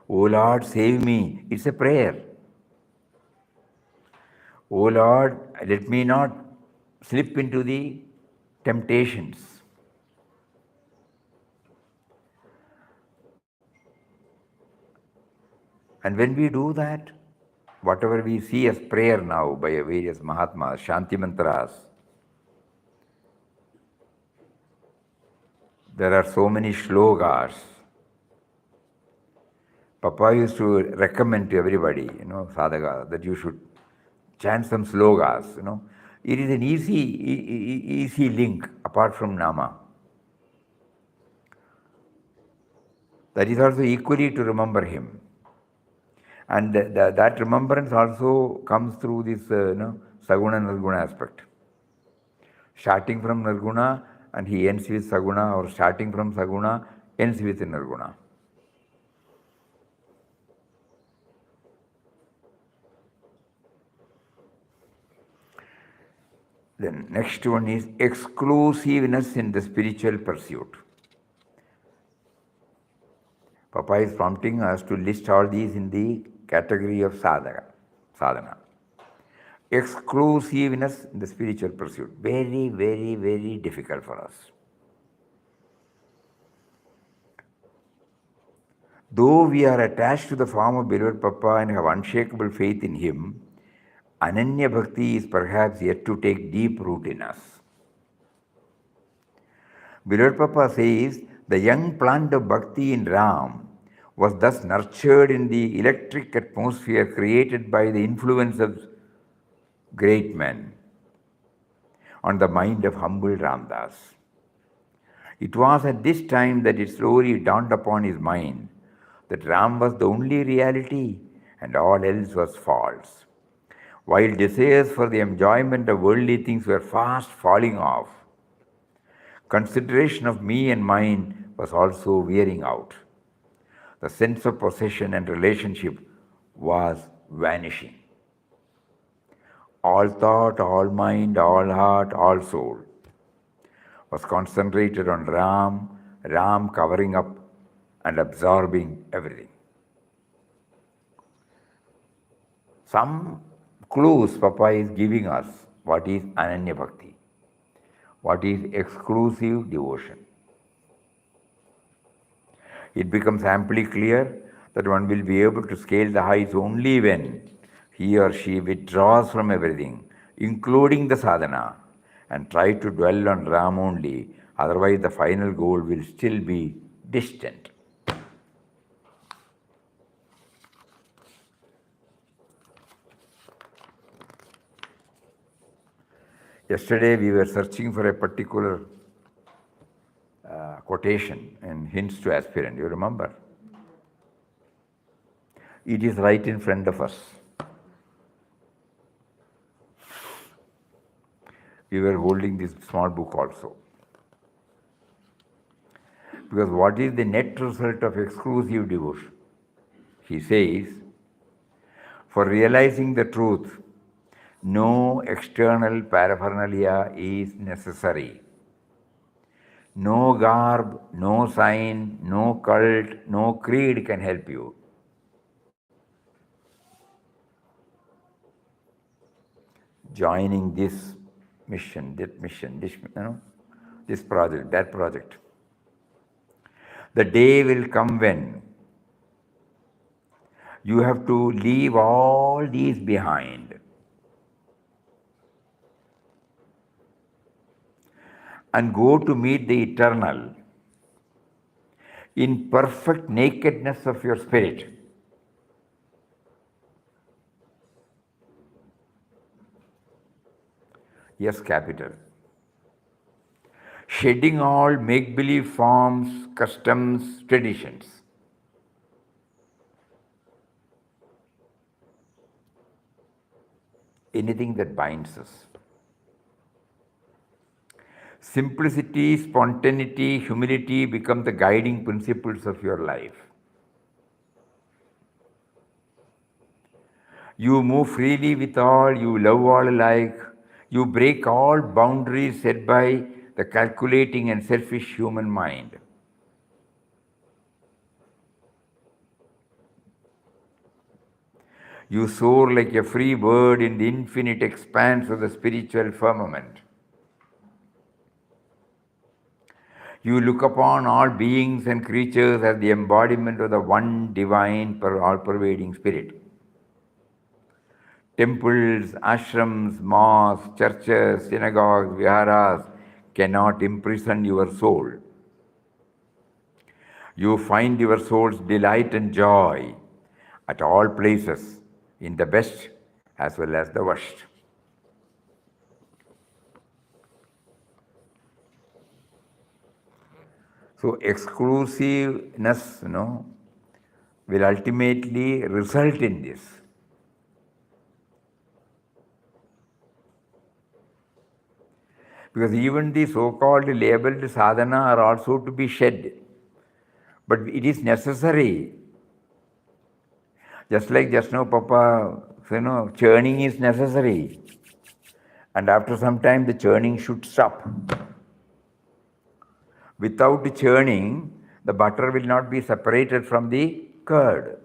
O Lord, save me. It's a prayer. O Lord, let me not slip into the temptations. And when we do that, whatever we see as prayer now by various Mahatmas, Shanti Mantras, there are so many shlokas. Papa used to recommend to everybody, sadhaka, that you should chant some slogas, It is an easy link apart from Nama. That is also equally to remember him. And that remembrance also comes through this, Saguna Nirguna aspect. Starting from Nirguna and he ends with Saguna, or starting from Saguna ends with Nirguna. Then next one is exclusiveness in the spiritual pursuit. Papa is prompting us to list all these in the category of sadhana. Exclusiveness in the spiritual pursuit. Very, very, very difficult for us. Though we are attached to the form of beloved Papa and have unshakable faith in him, Ananya Bhakti is perhaps yet to take deep root in us. Beloved Papa says, the young plant of Bhakti in Ram was thus nurtured in the electric atmosphere created by the influence of great men on the mind of humble Ramdas. It was at this time that it slowly dawned upon his mind that Ram was the only reality and all else was false. While desires for the enjoyment of worldly things were fast falling off, consideration of me and mine was also wearing out. The sense of possession and relationship was vanishing. All thought, all mind, all heart, all soul was concentrated on Ram covering up and absorbing everything. Some clues Papa is giving us what is Ananya Bhakti, what is exclusive devotion. It becomes amply clear that one will be able to scale the heights only when he or she withdraws from everything, including the sadhana, and try to dwell on Ram only, otherwise the final goal will still be distant. Yesterday we were searching for a particular quotation and hints to aspirant. You remember? It is right in front of us. We were holding this small book also. Because what is the net result of exclusive devotion? He says, for realizing the truth, no external paraphernalia is necessary. No garb, no sign, no cult, no creed can help you. Joining this mission, this project, that project. The day will come when you have to leave all these behind and go to meet the eternal in perfect nakedness of your spirit. Yes, capital. Shedding all make-believe forms, customs, traditions. Anything that binds us. Simplicity, spontaneity, humility become the guiding principles of your life. You move freely with all, you love all alike, you break all boundaries set by the calculating and selfish human mind. You soar like a free bird in the infinite expanse of the spiritual firmament. You look upon all beings and creatures as the embodiment of the one divine, all-pervading spirit. Temples, ashrams, mosques, churches, synagogues, viharas cannot imprison your soul. You find your soul's delight and joy at all places, in the best as well as the worst. So exclusiveness, will ultimately result in this. Because even the so-called labeled sadhana are also to be shed. But it is necessary. Just like just now Papa, churning is necessary. And after some time the churning should stop. Without churning, the butter will not be separated from the curd.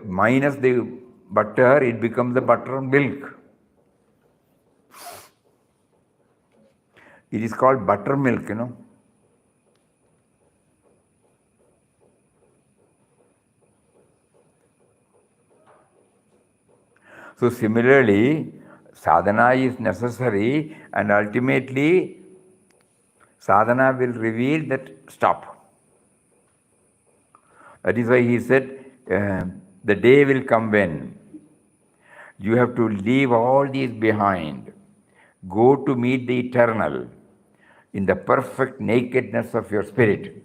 Minus the butter, it becomes the buttermilk. It is called buttermilk, So similarly, sadhana is necessary, and ultimately sadhana will reveal that stop. That is why he said, the day will come when you have to leave all these behind, go to meet the eternal in the perfect nakedness of your spirit,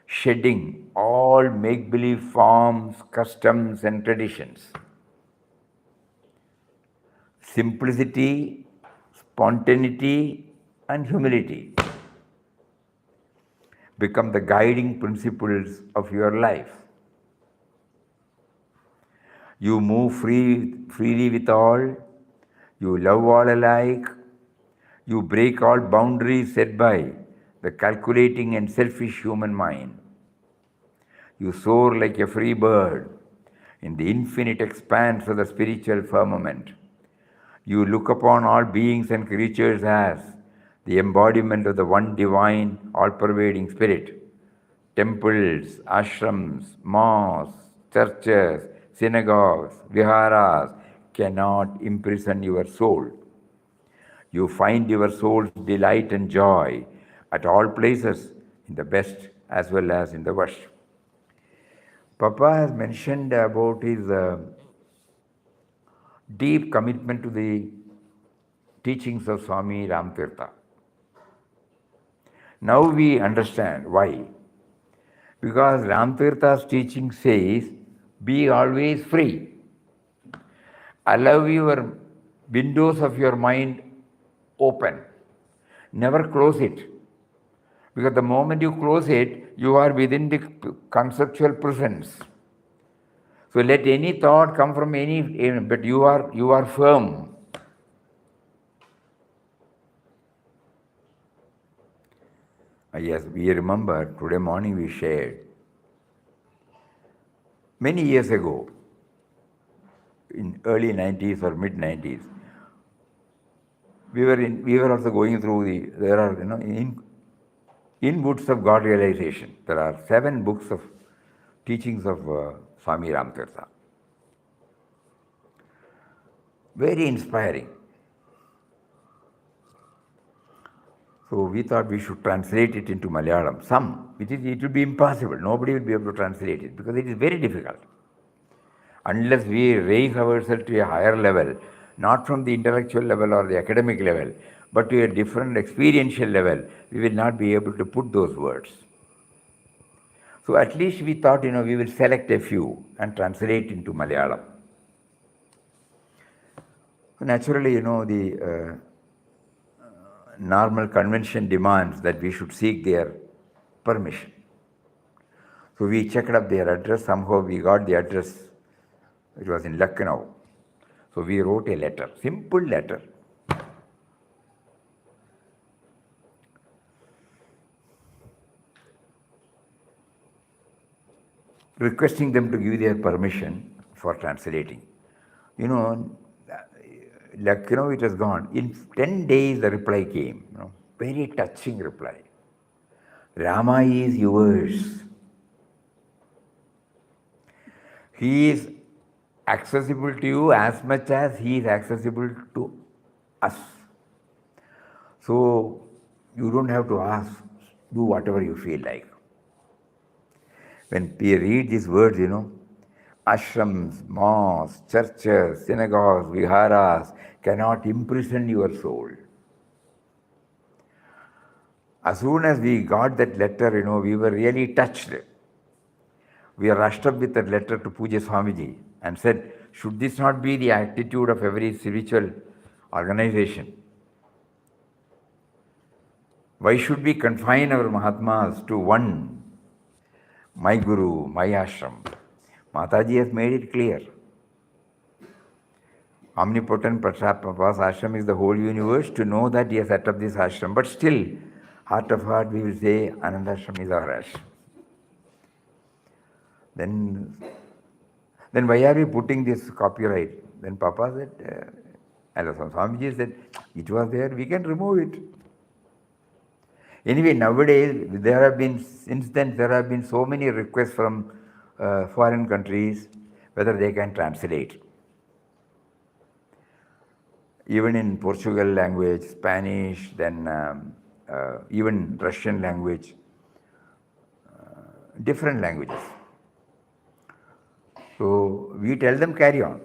shedding all make-believe forms, customs and traditions. Simplicity, spontaneity and humility become the guiding principles of your life. You move freely with all, you love all alike, you break all boundaries set by the calculating and selfish human mind. You soar like a free bird in the infinite expanse of the spiritual firmament. You look upon all beings and creatures as the embodiment of the one divine, all-pervading spirit. Temples, ashrams, mosques, churches, synagogues, viharas cannot imprison your soul. You find your soul's delight and joy at all places, in the best as well as in the worst. Papa has mentioned about his deep commitment to the teachings of Swami Ramtirtha. Now we understand why. Because Ramtirtha's teaching says, be always free. Allow your windows of your mind open. Never close it. Because the moment you close it, you are within the conceptual presence. So let any thought come from any, but you are firm. Yes, we remember today morning we shared. Many years ago, in early 90s or mid 90s, we were also going through there are, inputs of God realization. There are 7 books of teachings of Swami Ramtirtha. Very inspiring. So we thought we should translate it into Malayalam. It will be impossible. Nobody will be able to translate it because it is very difficult. Unless we raise ourselves to a higher level, not from the intellectual level or the academic level, but to a different experiential level, we will not be able to put those words. So at least we thought, we will select a few and translate into Malayalam. Naturally, the normal convention demands that we should seek their permission. So we checked up their address. Somehow we got the address. It was in Lucknow. So we wrote a letter, simple letter. Requesting them to give their permission for translating. Lucknow it has gone. In 10 days the reply came. Very touching reply. Rama is yours. He is accessible to you as much as he is accessible to us. So you don't have to ask, do whatever you feel like. When we read these words, ashrams, mosques, churches, synagogues, viharas cannot imprison your soul. As soon as we got that letter, we were really touched. We rushed up with that letter to Puja Swamiji and said, should this not be the attitude of every spiritual organization? Why should we confine our Mahatmas to one, my Guru, my ashram? Mataji has made it clear. Omnipotent Papa's ashram is the whole universe. To know that he has set up this ashram. But still, heart of heart, we will say Anandashram is our ashram. Then why are we putting this copyright? Then Papa said, Swamiji said, it was there, we can remove it. Anyway, nowadays, there have been so many requests from foreign countries, whether they can translate. Even in Portugal language, Spanish, then even Russian language, different languages. So we tell them carry on.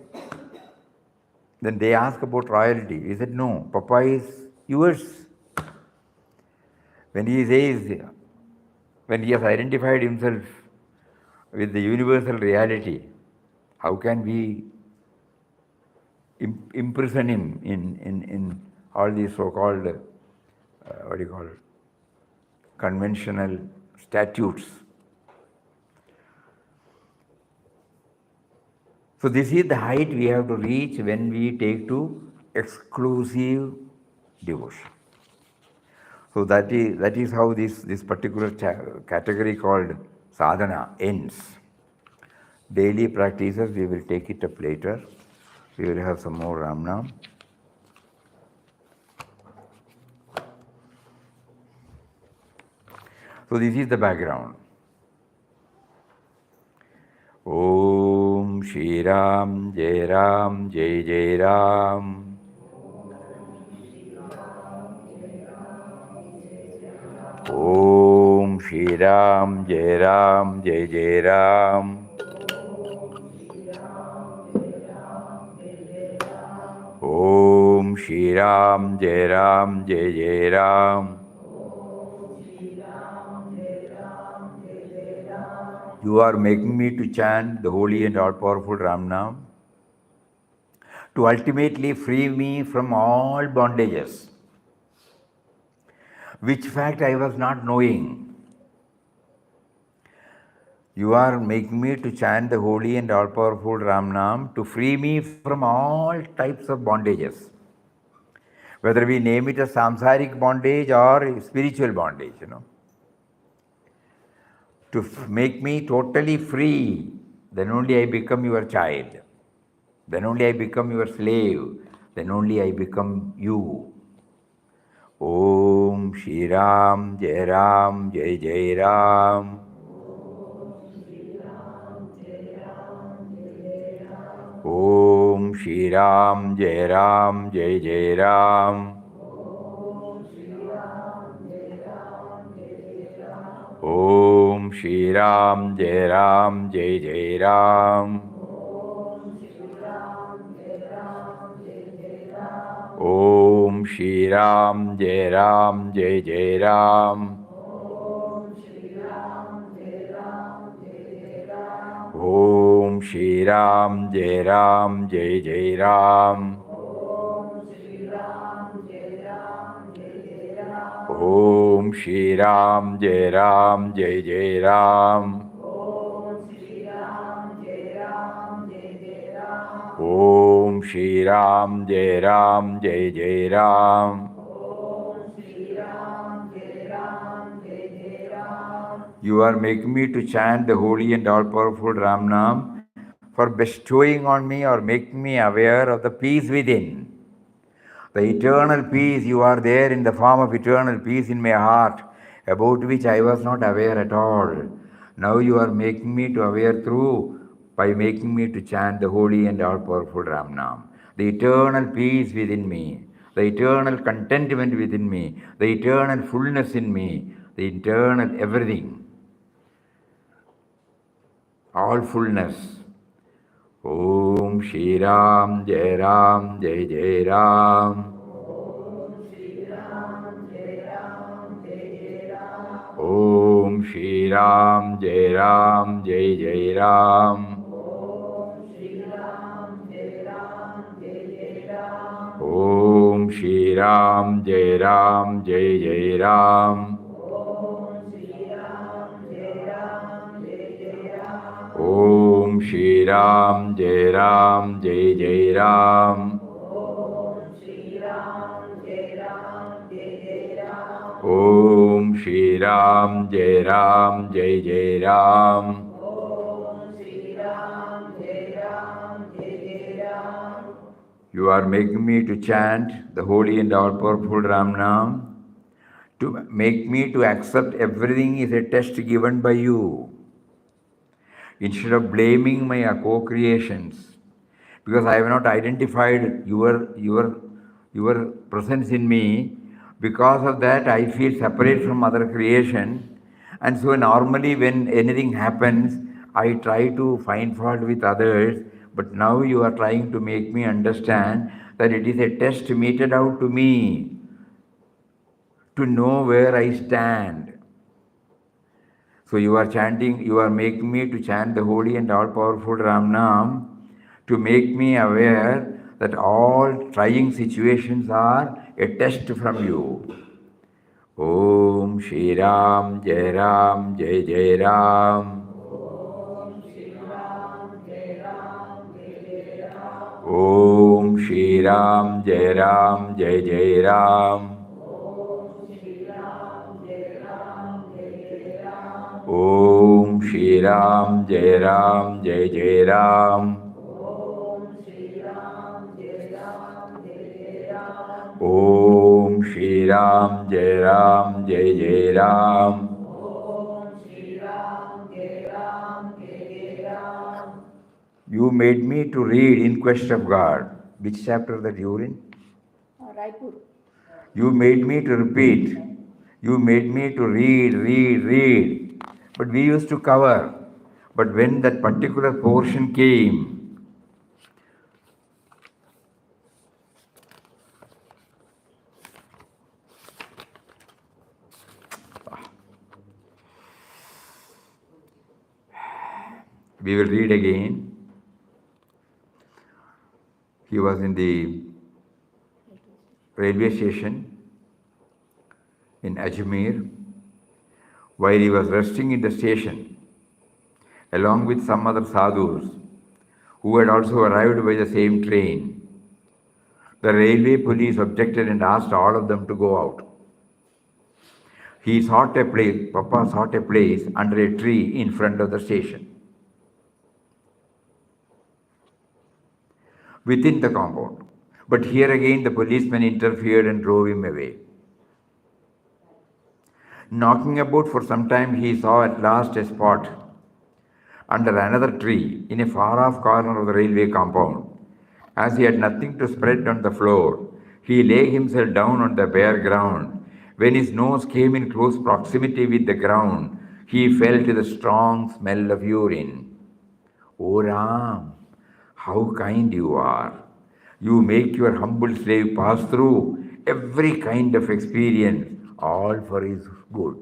Then they ask about royalty. He said, no, Papa is yours. When he says, when he has identified himself with the universal reality, how can we imprison him in all these so-called, conventional statutes? So this is the height we have to reach when we take to exclusive devotion. So that is how this particular category called sadhana ends. Daily practices, we will take it up later. We will have some more Ramnam. So this is the background. Om Shri Ram, Jai Ram, Jai Jai Ram. Om Shri Ram, Jai Ram, Jai Jai Ram. Om Shri Ram, Jai Ram, Jai Jai Ram. You are making me to chant the holy and all-powerful Ramnam to ultimately free me from all bondages, which fact I was not knowing. You are making me to chant the holy and all-powerful Ramnam to free me from all types of bondages, whether we name it as samsaric bondage or spiritual bondage, To make me totally free, then only I become your child. Then only I become your slave. Then only I become you. Om Shri Ram, Jai Ram, Jai Jai Ram. Om Shri Ram, Jai Ram, Jai Jai Ram. Om Shri Ram, Jai Ram, Jai Jai Ram. Om Shri Ram, Jai Ram, Jai Jai Ram. Om Shri Ram, Jai Ram, Jai Jai Ram. Om Shri Ram, Jai Ram, Jai Jai Ram. Om Shri Ram, Jai Ram, Jai Jai Ram. You are making me to chant the holy and all-powerful Ramnam for bestowing on me or making me aware of the peace within. The eternal peace, you are there in the form of eternal peace in my heart, about which I was not aware at all. Now you are making me to aware through, by making me to chant the holy and all-powerful Ramnam. The eternal peace within me, the eternal contentment within me, the eternal fullness in me, the eternal everything, all fullness. Om Shri Ram, Jai Ram, Jai Jai Ram. Om Shri Ram, Jai Ram, Jai Jai Ram. Om Shri Ram, Jai Ram, Jai Jai Ram. Om Shri Ram, Jai Ram, Jai Jai Ram. Om Shri Ram, Jai Ram, Jai Jai Ram. You are making me to chant the holy and all-powerful Ramnam, to make me to accept everything is a test given by you, instead of blaming my co-creations, because I have not identified your presence in me. Because of that, I feel separate from other creation, and so normally when anything happens, I try to find fault with others. But now you are trying to make me understand that it is a test meted out to me to know where I stand. So you are chanting, you are making me to chant the holy and all-powerful Ramnam to make me aware that all trying situations are a test from you. Om Shri Ram, Jai Ram, Jai Jai Ram. Om Shri Ram, Jai Ram, Jai Jai Ram. Om Shri Ram, Jai Ram, Jai Jai Ram. Om Shri Ram, Jai Ram, Jai Jai Ram. You made me to read In Quest of God. Which chapter that you are in? Raipur. You made me to repeat. You made me to read. But we used to cover. But when that particular portion came, we will read again. He was in the railway station in Ajmer, while he was resting in the station, along with some other sadhus who had also arrived by the same train. The railway police objected and asked all of them to go out. He sought a place, Papa sought a place under a tree in front of the station, within the compound. But here again the policemen interfered and drove him away. Knocking about for some time, he saw at last a spot under another tree in a far-off corner of the railway compound. As he had nothing to spread on the floor, he lay himself down on the bare ground. When his nose came in close proximity with the ground, he felt the strong smell of urine. O Ram, how kind you are! You make your humble slave pass through every kind of experience, all for his good.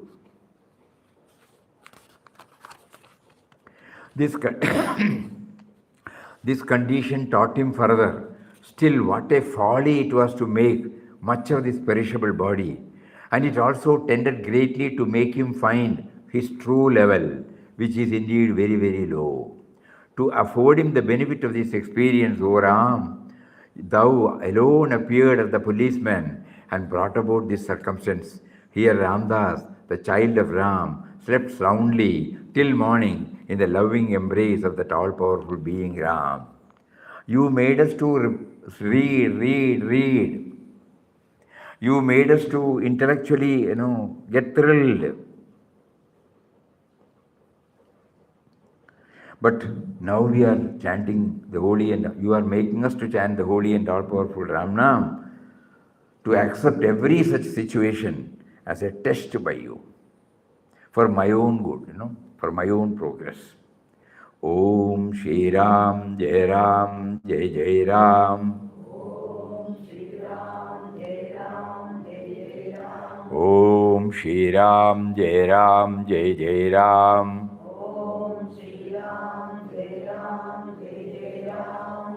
This condition taught him further. Still, what a folly it was to make much of this perishable body. And it also tended greatly to make him find his true level, which is indeed very, very low. To afford him the benefit of this experience, O Ram, thou alone appeared as the policeman and brought about this circumstance. Here Ramdas, the child of Ram, slept soundly till morning in the loving embrace of that all-powerful being Ram. You made us to read. You made us to intellectually, get thrilled. But now we are chanting the holy and you are making us to chant the holy and all-powerful Ramnam to accept every such situation as a test by you for my own good, for my own progress. Om Shri Ram, Jai Ram, Jai Jai Ram. Om Shri Ram, Jai Ram, Jai Jai Ram.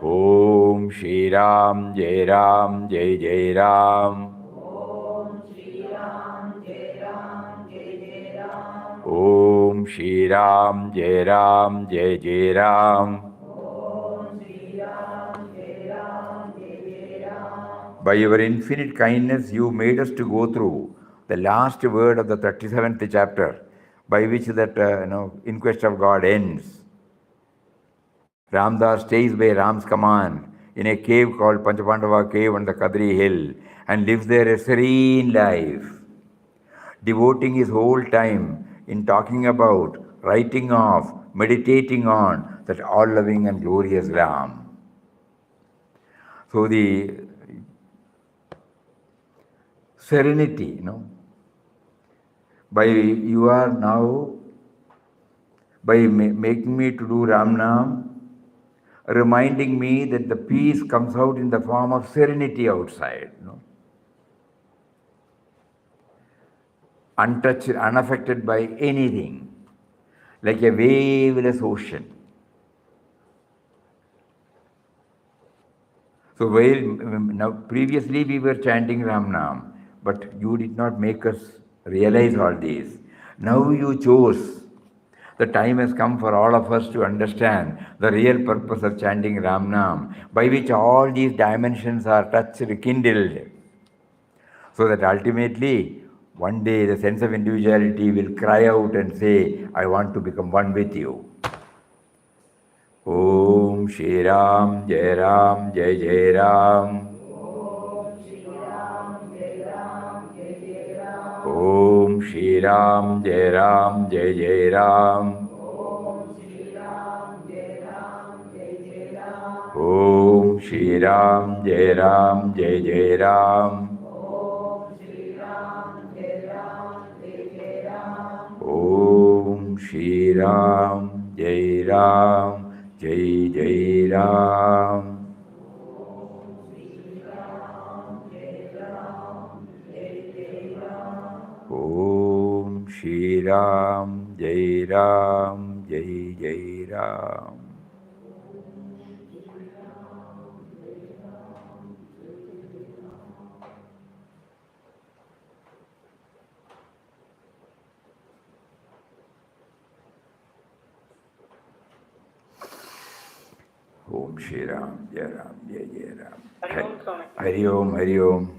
Om Shri Ram, Jai Ram, Jai Jai Ram. Om Shri Ram, Jai Ram, Jai Jai Ram. By your infinite kindness, you made us to go through the last word of the 37th chapter, by which that inquest of God ends. Ramdas stays by Ram's command in a cave called Panchapandava Cave on the Kadri Hill and lives there a serene life, devoting his whole time in talking about, writing of, meditating on that all-loving and glorious Ram. So the serenity, by you are now, by making me to do Ramnam, reminding me that the peace comes out in the form of serenity outside, untouched, unaffected by anything, like a waveless ocean. So now previously we were chanting Ramnam, but you did not make us realize all this. Now you chose. The time has come for all of us to understand the real purpose of chanting Ramnam, by which all these dimensions are touched, rekindled, so that ultimately one day the sense of individuality will cry out and say, I want to become one with you. Om Shri Ram, Jai Ram, Jai Jai Ram. Om Shri Ram, Jai Ram, Jai Jai Ram. Om Shri Ram, Jai Ram, Jai Jai Ram. Om Shri Ram, Jai Ram, Jai Jai Ram. Om Shri Ram, Jai Ram, Jai Jai Ram. Om Shri Ram, Jai Ram, Jai Jai Ram. Hari Om, Hari Om.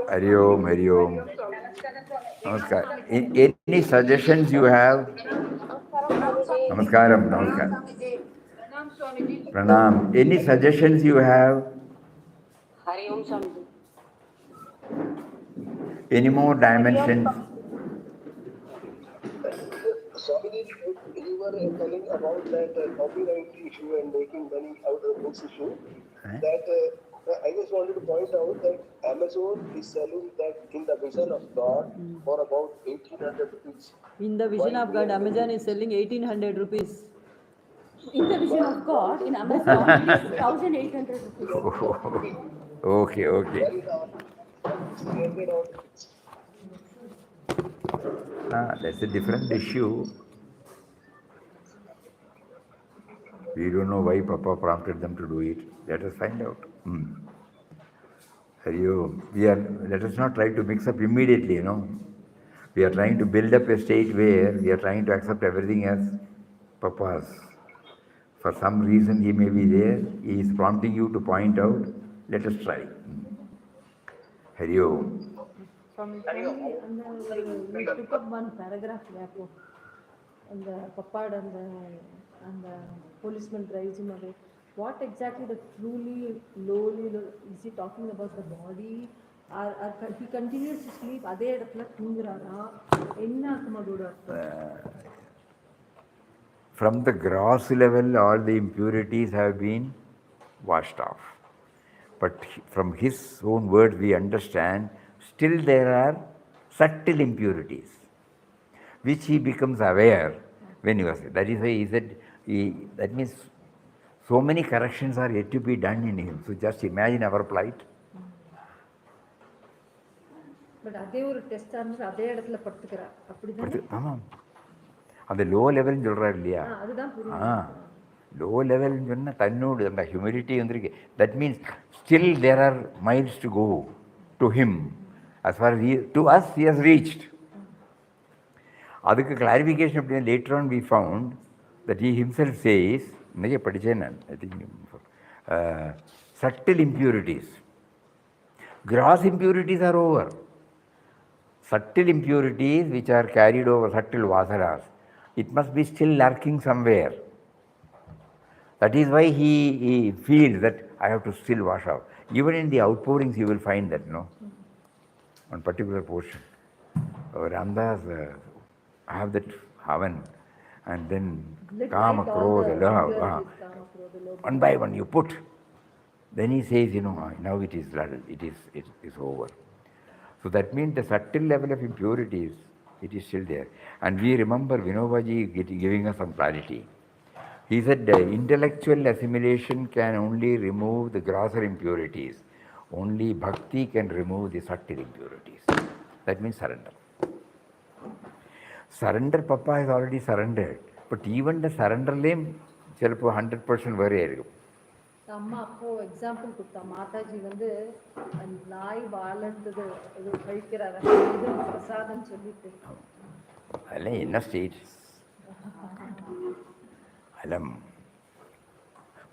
Hari Om, Hari Om. Namaskar. Any suggestions you have? Namaskaram, Namaskaram. Pranam. Any suggestions you have? Hari Om Swamiji. Any more dimensions? Swamiji, you were telling about that copyright issue and making money out of books issue. That I just wanted to point out that Amazon is selling that in the vision of God for about 1,800 rupees. In the vision of God, Amazon is selling 1,800 rupees. In the vision of God, in Amazon, it is 1,800 rupees. Okay. That's a different issue. We don't know why Papa prompted them to do it. Let us find out. Let us not try to mix up immediately, We are trying to build up a state where we are trying to accept everything as Papa's. For some reason he may be there, he is prompting you to point out, let us try. Hari Om. Swami, and you took up one paragraph there. And the papad and the policeman drives him away. What exactly the truly lowly is he talking about the body? Or he continues to sleep? அதே இடத்துல தூங்குறாரா? என்ன அர்த்தம் அதோட அர்த்தம்? From the gross level, all the impurities have been washed off. But from his own words, we understand still there are subtle impurities, which he becomes aware when he was. That is why he said, that means so many corrections are yet to be done in him. So just imagine our plight. But அதே ஒரு test ஆனது அதே இடத்துல படுத்துக்கிறார். அப்படிதானே? ஆமாம். அந்த low லெவல்னு சொல்கிறார் இல்லையா? அதுதான் புரியுது. லோ லெவல்னு சொன்னால் தன்னோடு அந்த ஹியூமிலிட்டி வந்திருக்கு. That means still there are miles to go to him. As far to as he has reached. அதுக்கு கிளாரிஃபிகேஷன் அப்படின்னா later on we found that he himself says, நிறைய படித்தேன் நான், I think subtle impurities. Gross impurities are over. Subtle impurities which are carried over, subtle vasanas, it must be still lurking somewhere. That is why he feels that I have to still wash out. Even in the outpourings you will find that, one particular portion. Ramdas have that havan, and then kama, krodha, love. One by one you put. Then he says, now it is over. So that means the subtle level of impurities, it is still there. And we remember Vinobaji giving us some clarity. He said intellectual assimilation can only remove the grosser impurities. Only bhakti can remove the subtle impurities. That means surrender. Surrender, Papa has already surrendered. But even the surrender lame, 100% worry. அம்மா அப்போ example கொடுத்தா, மாதாஜி நாய் வாழந்தது கழிக்கிறார பிரசாதம் சொல்லிட்டு. அதெல்லாம் என்ன state? அதெல்லாம்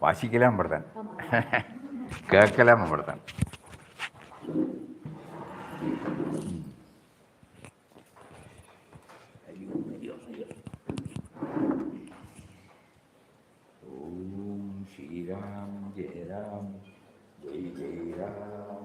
வாசிக்கலாம் அப்படிதான், கேட்கலாம் அப்படிதான். Om Shri Ram, Jai Ram, Jai Jai Ram.